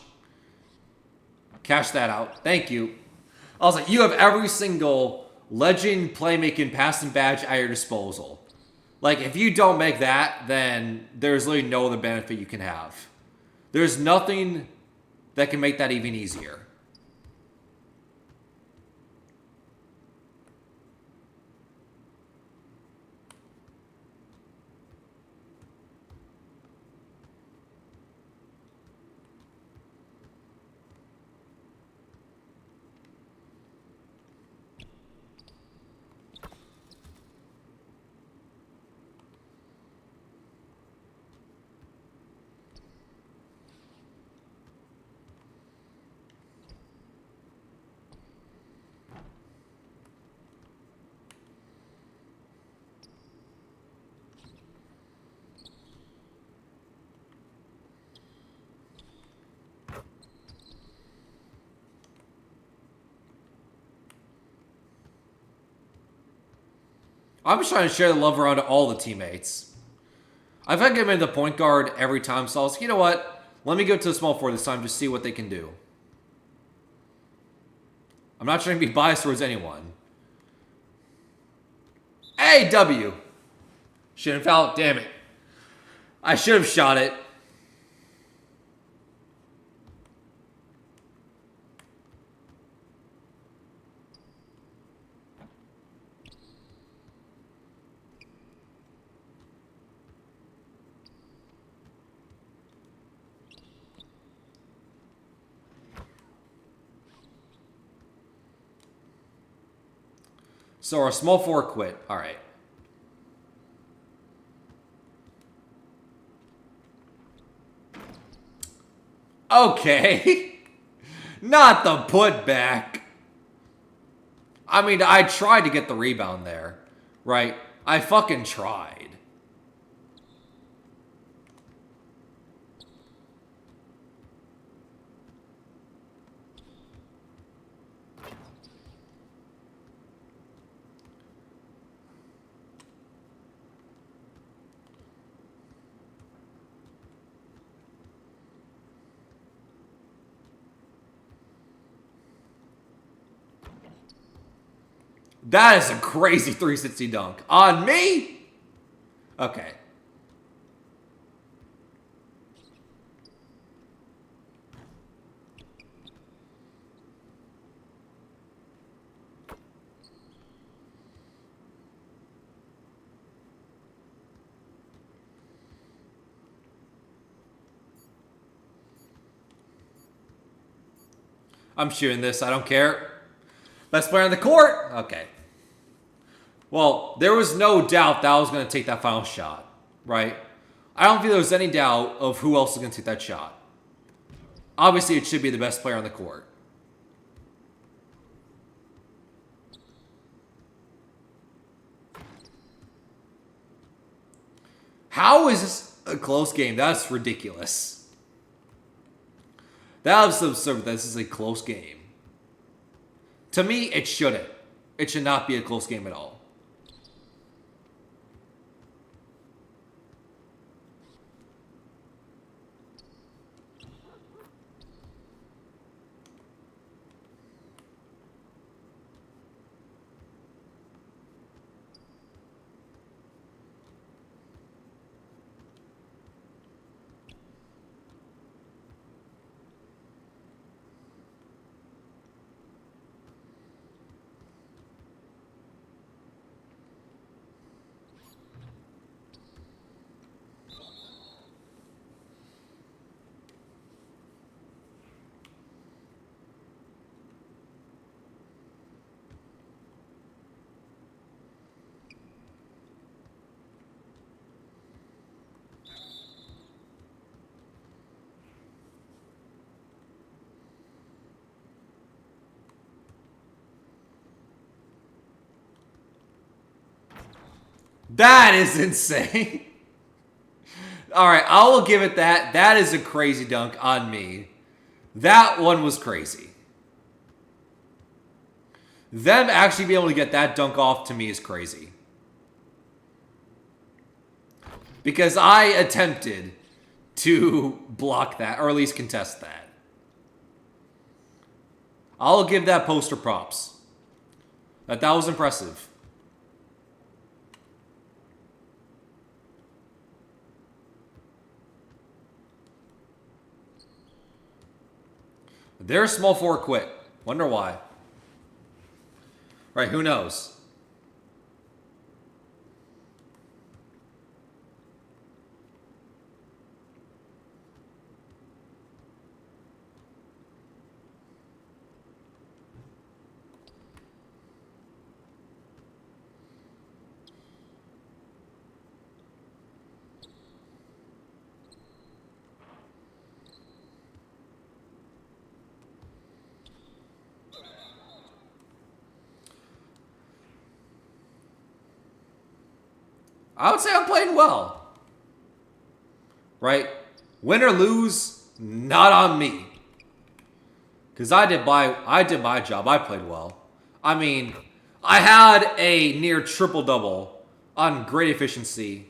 Cash that out. Thank you. I was like, you have every single legend playmaking passing badge at your disposal. Like, if you don't make that, then there's literally no other benefit you can have. There's nothing that can make that even easier. I'm just trying to share the love around to all the teammates. I've had to give him the point guard every time, so I was like, you know what? Let me go to the small forward this time, just see what they can do. I'm not trying to be biased towards anyone. Hey, W. Shouldn't have fouled. Damn it. I should have shot it. So our small forward quit. All right. Okay. Not the putback. I mean, I tried to get the rebound there, right? I fucking tried. That is a crazy 360 dunk. On me? Okay. I'm shooting this. I don't care. Best player on the court? Okay. Well, there was no doubt that I was going to take that final shot, right? I don't feel there was any doubt of who else is going to take that shot. Obviously, it should be the best player on the court. How is this a close game? That's ridiculous. That was absurd. This is a close game. To me, it shouldn't. It should not be a close game at all. That is insane. All right, I will give it that. That is a crazy dunk on me. That one was crazy. Them actually being able to get that dunk off to me is crazy. Because I attempted to block that, or at least contest that. I'll give that poster props. That was impressive. Their small forward quit. Wonder why. Right, who knows? I would say I'm playing well. Right? Win or lose, not on me. Because I did my job. I played well. I mean, I had a near triple-double on great efficiency.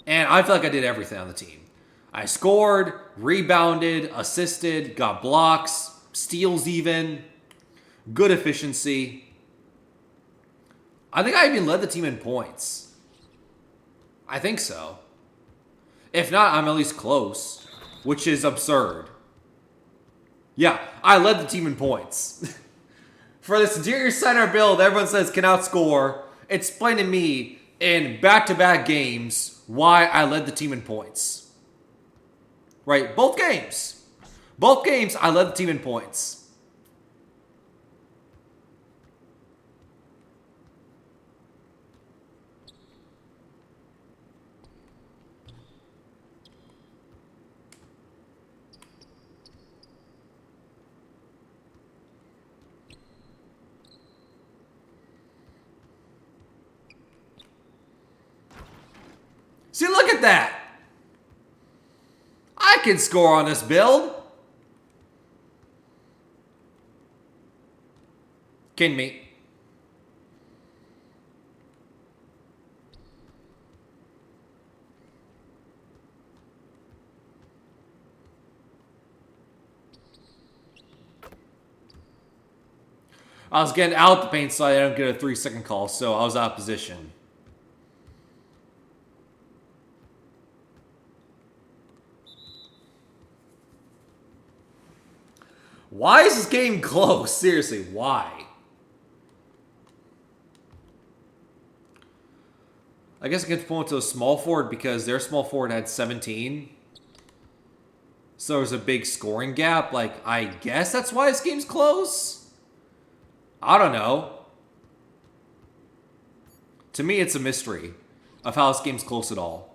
And I feel like I did everything on the team. I scored, rebounded, assisted, got blocks, steals even, good efficiency. I think I even led the team in points. I think so. If not, I'm at least close, which is absurd. Yeah, I led the team in points. For this interior center build, everyone says can outscore. Explain to me in back-to-back games why I led the team in points. Right, both games. Both games, I led the team in points. See, look at that. I can score on this build. Kidding me. I was getting out the paint, so I didn't get a 3-second call, so I was out of position. Why is this game close? Seriously, why? I guess I get to point to a small forward because their small forward had 17. So there's a big scoring gap. Like, I guess that's why this game's close? I don't know. To me, it's a mystery of how this game's close at all.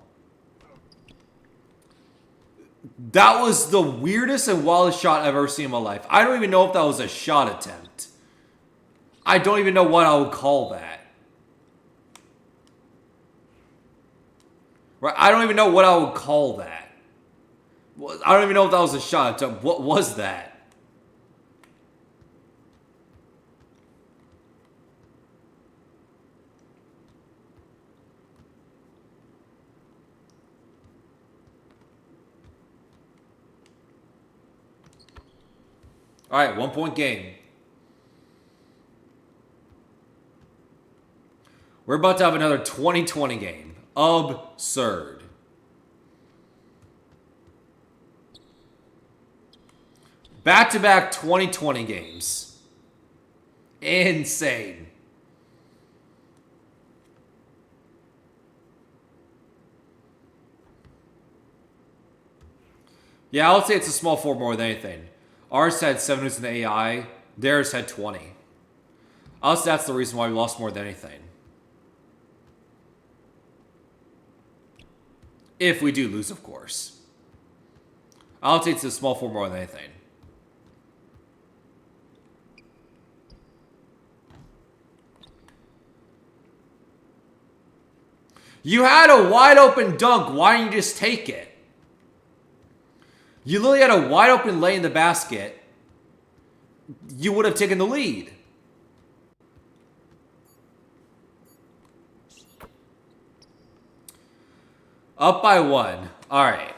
That was the weirdest and wildest shot I've ever seen in my life. I don't even know if that was a shot attempt. I don't even know what I would call that. Right? I don't even know what I would call that. I don't even know if that was a shot attempt. What was that? All right, 1-point game. We're about to have another 2020 game. Absurd. Back-to-back 2020 games. Insane. Yeah, I would say it's a small forward more than anything. Ours had 7 minutes in the AI. Theirs had 20. I would say that's the reason why we lost more than anything. If we do lose, of course. I would say it's a small forward more than anything. You had a wide open dunk. Why didn't you just take it? You literally had a wide open lay in the basket. You would have taken the lead. Up by 1. All right.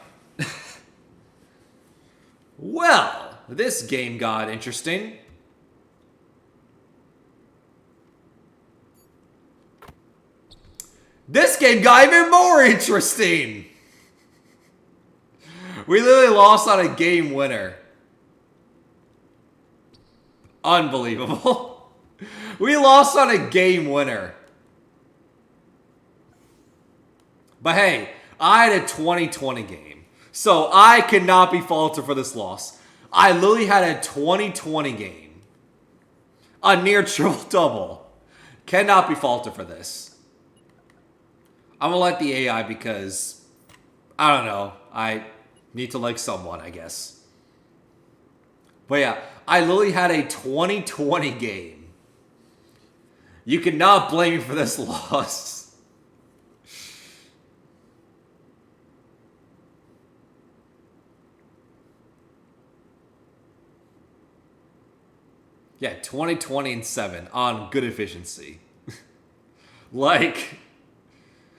Well, this game got interesting. This game got even more interesting. We literally lost on a game winner. Unbelievable. We lost on a game winner. But hey, I had a 2020 game. So I cannot be faulted for this loss. I literally had a 2020 game. A near triple-double. Cannot be faulted for this. I'm going to like the AI because, I don't know, I need to like someone, I guess. But yeah, I literally had a 2020 game. You cannot blame me for this loss. Yeah, 2020 and 7 on good efficiency. Like,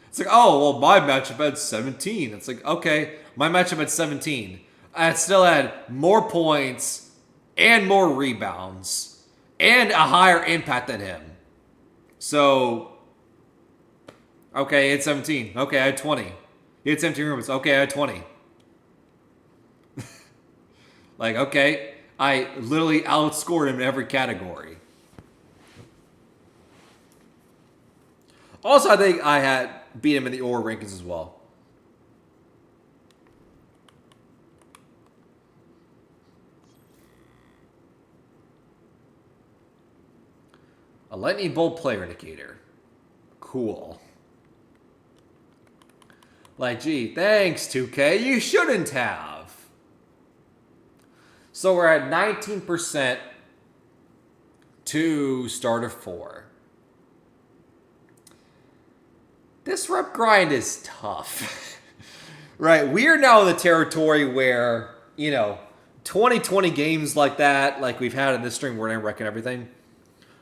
it's like, oh, well, my matchup had 17. It's like, okay, my matchup had 17. I still had more points and more rebounds and a higher impact than him. So, okay, it's 17. Okay, I had 20. He had 17 rebounds. Okay, I had 20. Like, okay, I literally outscored him in every category. Also, I think I had beat him in the OR rankings as well. A lightning bolt player indicator. Cool. Like, gee, thanks, 2K. You shouldn't have. So we're at 19% to start of 4. This rep grind is tough. Right? We are now in the territory where, 2020 games like that, like we've had in this stream, we're going to reckon everything,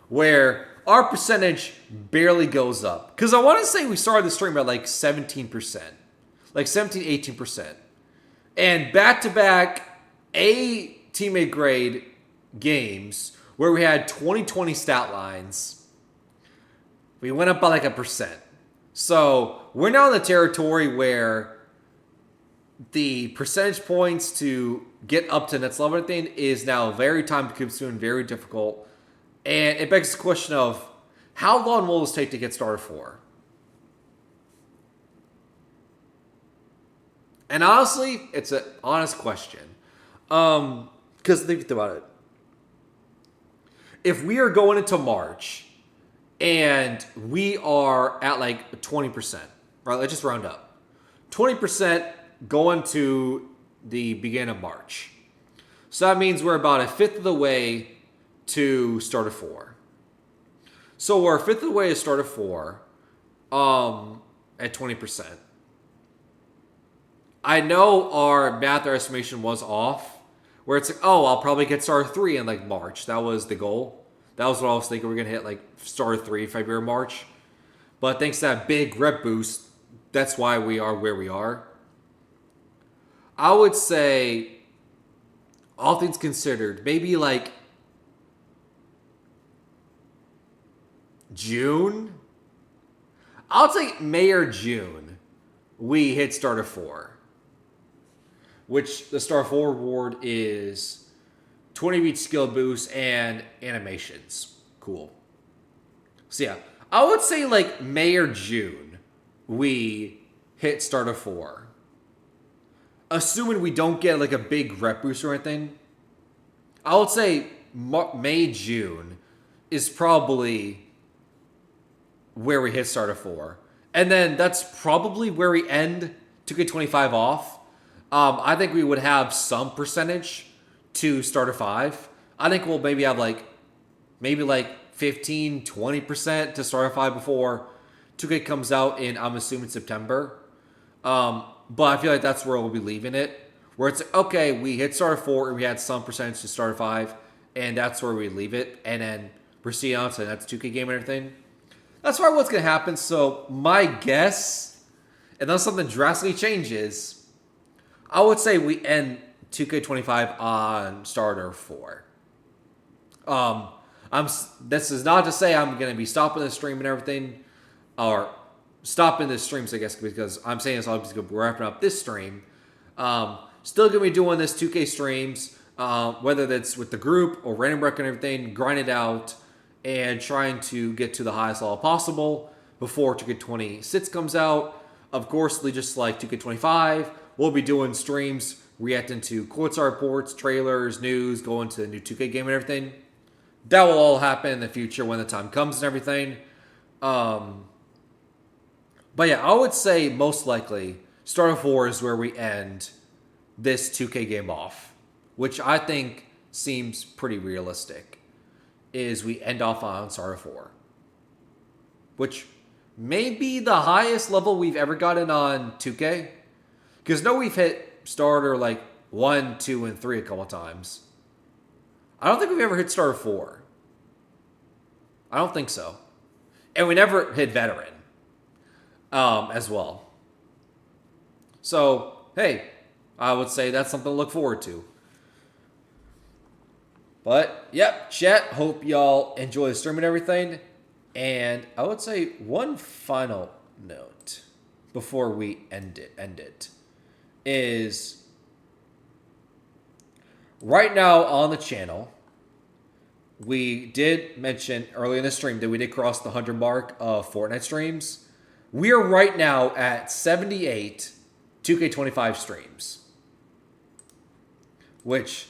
where our percentage barely goes up. Because I want to say we started the stream at like 17%. Like 17, 18%. And back-to-back A teammate grade games, where we had 2020 stat lines, we went up by like 1%. So we're now in the territory where the percentage points to get up to next level thing is now very time consuming, very difficult. And it begs the question of how long will this take to get started for? And honestly, it's an honest question. Because think about it. If we are going into March and we are at like 20%, right? Let's just round up. 20% going to the beginning of March. So that means we're about 1/5 of the way to Starter 4. So we're 1/5 of the way to Starter 4 at 20%. I know our math or estimation was off, where it's like, oh, I'll probably get Starter 3 in like March. That was the goal. That was what I was thinking. We're going to hit like Starter 3 February, March. But thanks to that big rep boost, that's why we are where we are. I would say, all things considered, maybe like June. I'll take May or June. We hit Starter 4. Which the Starter 4 reward is 20 beat skill boost and animations. Cool. So yeah, I would say like May or June we hit Starter 4. Assuming we don't get like a big rep boost or anything, I would say May, June is probably where we hit Starter 4. And then that's probably where we end 2K25 off. I think we would have some percentage to Starter 5. I think we'll maybe have like 15, 20% to Starter 5 before 2K comes out in, I'm assuming, September. But I feel like that's where we'll be leaving it. Where it's like, okay, we hit Starter 4 and we had some percentage to Starter 5, and that's where we leave it. And then proceed on to the next 2K game and everything. That's probably what's going to happen. So my guess, unless something drastically changes, I would say we end 2K25 on Starter 4. This is not to say I'm going to be stopping the stream and everything, or stopping the streams, I guess, because I'm saying this all because we're wrapping up this stream. Still going to be doing this 2K streams, whether that's with the group or random rec and everything, grind it out and trying to get to the highest level possible before 2K26 comes out. Of course, just like 2K25, we'll be doing streams, reacting to courtside reports, trailers, news, going to the new 2K game and everything. That will all happen in the future when the time comes and everything. But yeah, I would say most likely Starter 4 is where we end this 2K game off, which I think seems pretty realistic, is we end off on Starter 4, which may be the highest level we've ever gotten on 2K. Because no, we've hit Starter like 1, 2, and 3 a couple times. I don't think we've ever hit Starter 4. I don't think so. And we never hit Veteran as well. So, hey, I would say that's something to look forward to. But, yep, chat, hope y'all enjoy the stream and everything. And I would say one final note before we end it is right now on the channel, we did mention early in the stream that we did cross the 100 mark of Fortnite streams. We are right now at 78 2K25 streams, which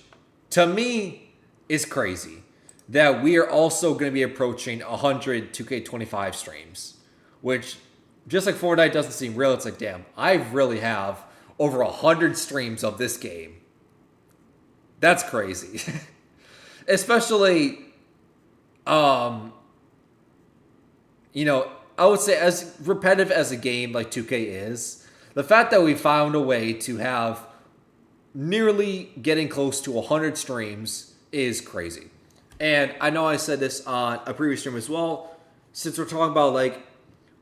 to me is crazy that we are also going to be approaching 100 2K25 streams, which just like Fortnite doesn't seem real. It's like, damn, I really have over 100 streams of this game. That's crazy. Especially, I would say as repetitive as a game like 2K is, the fact that we found a way to have nearly getting close to 100 streams is crazy. And I know I said this on a previous stream as well, since we're talking about like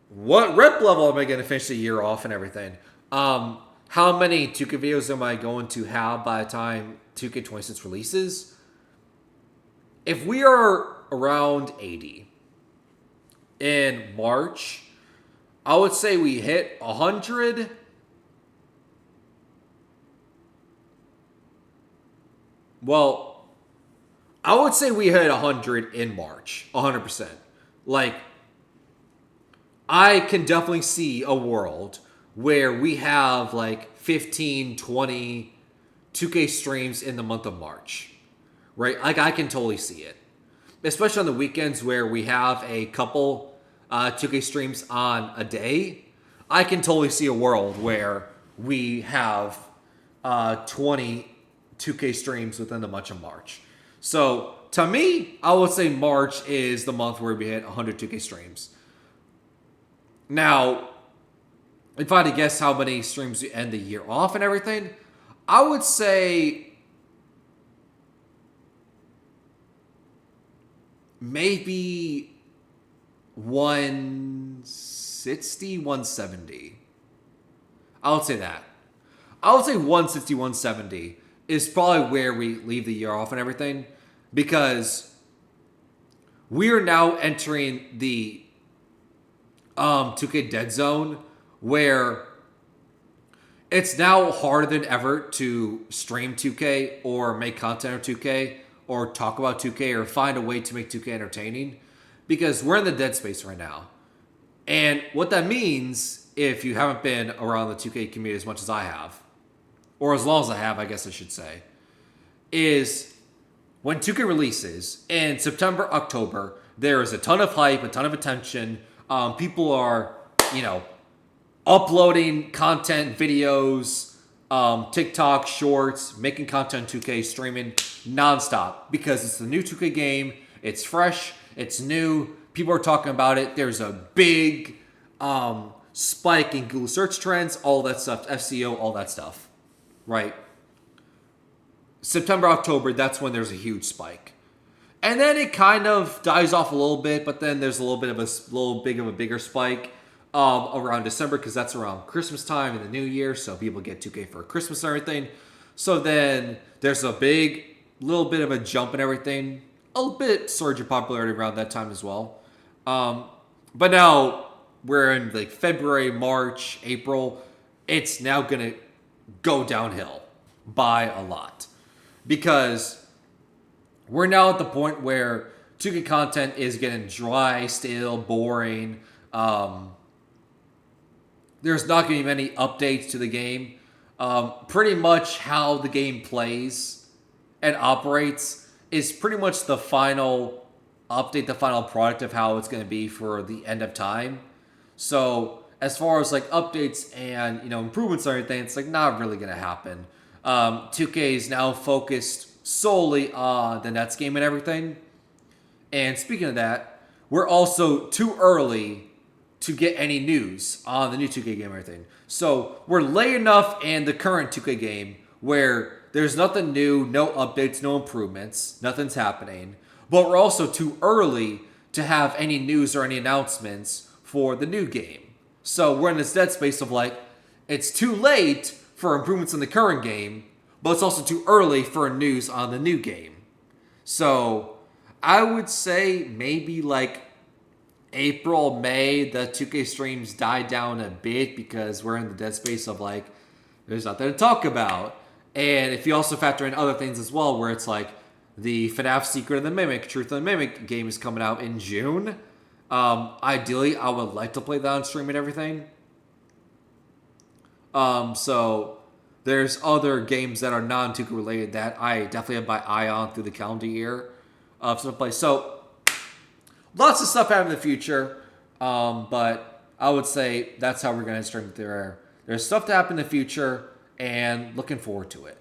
what rep level am I going to finish the year off and everything. How many 2K videos am I going to have by the time 2K26 releases? if we are around 80 in March, I would say we hit 100. Well, I would say we hit 100 in March, 100%. Like, I can definitely see a world where we have like 15, 20 2K streams in the month of March, right? Like, I can totally see it. Especially on the weekends where we have a couple 2K streams on a day. I can totally see a world where we have 20 2K streams within the month of March. So, to me, I would say March is the month where we hit 100 2K streams. Now, if I had to guess how many streams we end the year off and everything, I would say maybe 160, 170. I would say that. I would say 160, 170 is probably where we leave the year off and everything, because we are now entering the 2K dead zone, where it's now harder than ever to stream 2K or make content of 2K or talk about 2K or find a way to make 2K entertaining, because we're in the dead space right now. And what that means, if you haven't been around the 2K community as much as I have, or as long as I have, I guess I should say, is when 2K releases in September, October, there is a ton of hype, a ton of attention. People are, uploading content, videos, TikTok, shorts, making content 2K, streaming nonstop, because it's the new 2K game. It's fresh. It's new. People are talking about it. There's a big spike in Google search trends, all that stuff, SEO, all that stuff, right? September, October, that's when there's a huge spike. And then it kind of dies off a little bit, but then there's a little bit of a bigger spike around December, because that's around Christmas time and the New Year, so people get 2K for Christmas and everything. So then there's a little bit of a jump and everything, a little bit surge in popularity around that time as well. But now we're in like February, March, April. It's now gonna go downhill by a lot, because we're now at the point where 2K content is getting dry, stale, boring. There's not going to be many updates to the game. Pretty much how the game plays and operates is pretty much the final update, the final product of how it's going to be for the end of time. So as far as like updates and improvements and everything, it's like not really going to happen. 2K is now focused solely on the Nets game and everything. And speaking of that, we're also too early to get any news on the new 2K game and everything. So we're late enough in the current 2K game where there's nothing new, no updates, no improvements, nothing's happening. But we're also too early to have any news or any announcements for the new game. So we're in this dead space of like, it's too late for improvements in the current game, but it's also too early for news on the new game. So I would say maybe like April, May, the 2K streams die down a bit, because we're in the dead space of like, there's nothing to talk about. And if you also factor in other things as well, where it's like the FNAF Secret of the Mimic, Truth of the Mimic game is coming out in June. Ideally, I would like to play that on stream and everything. So there's other games that are non-2K related that I definitely have my eye on through the calendar year of some place. So lots of stuff happening in the future, but I would say that's how we're going to stream through. There's stuff to happen in the future, and looking forward to it.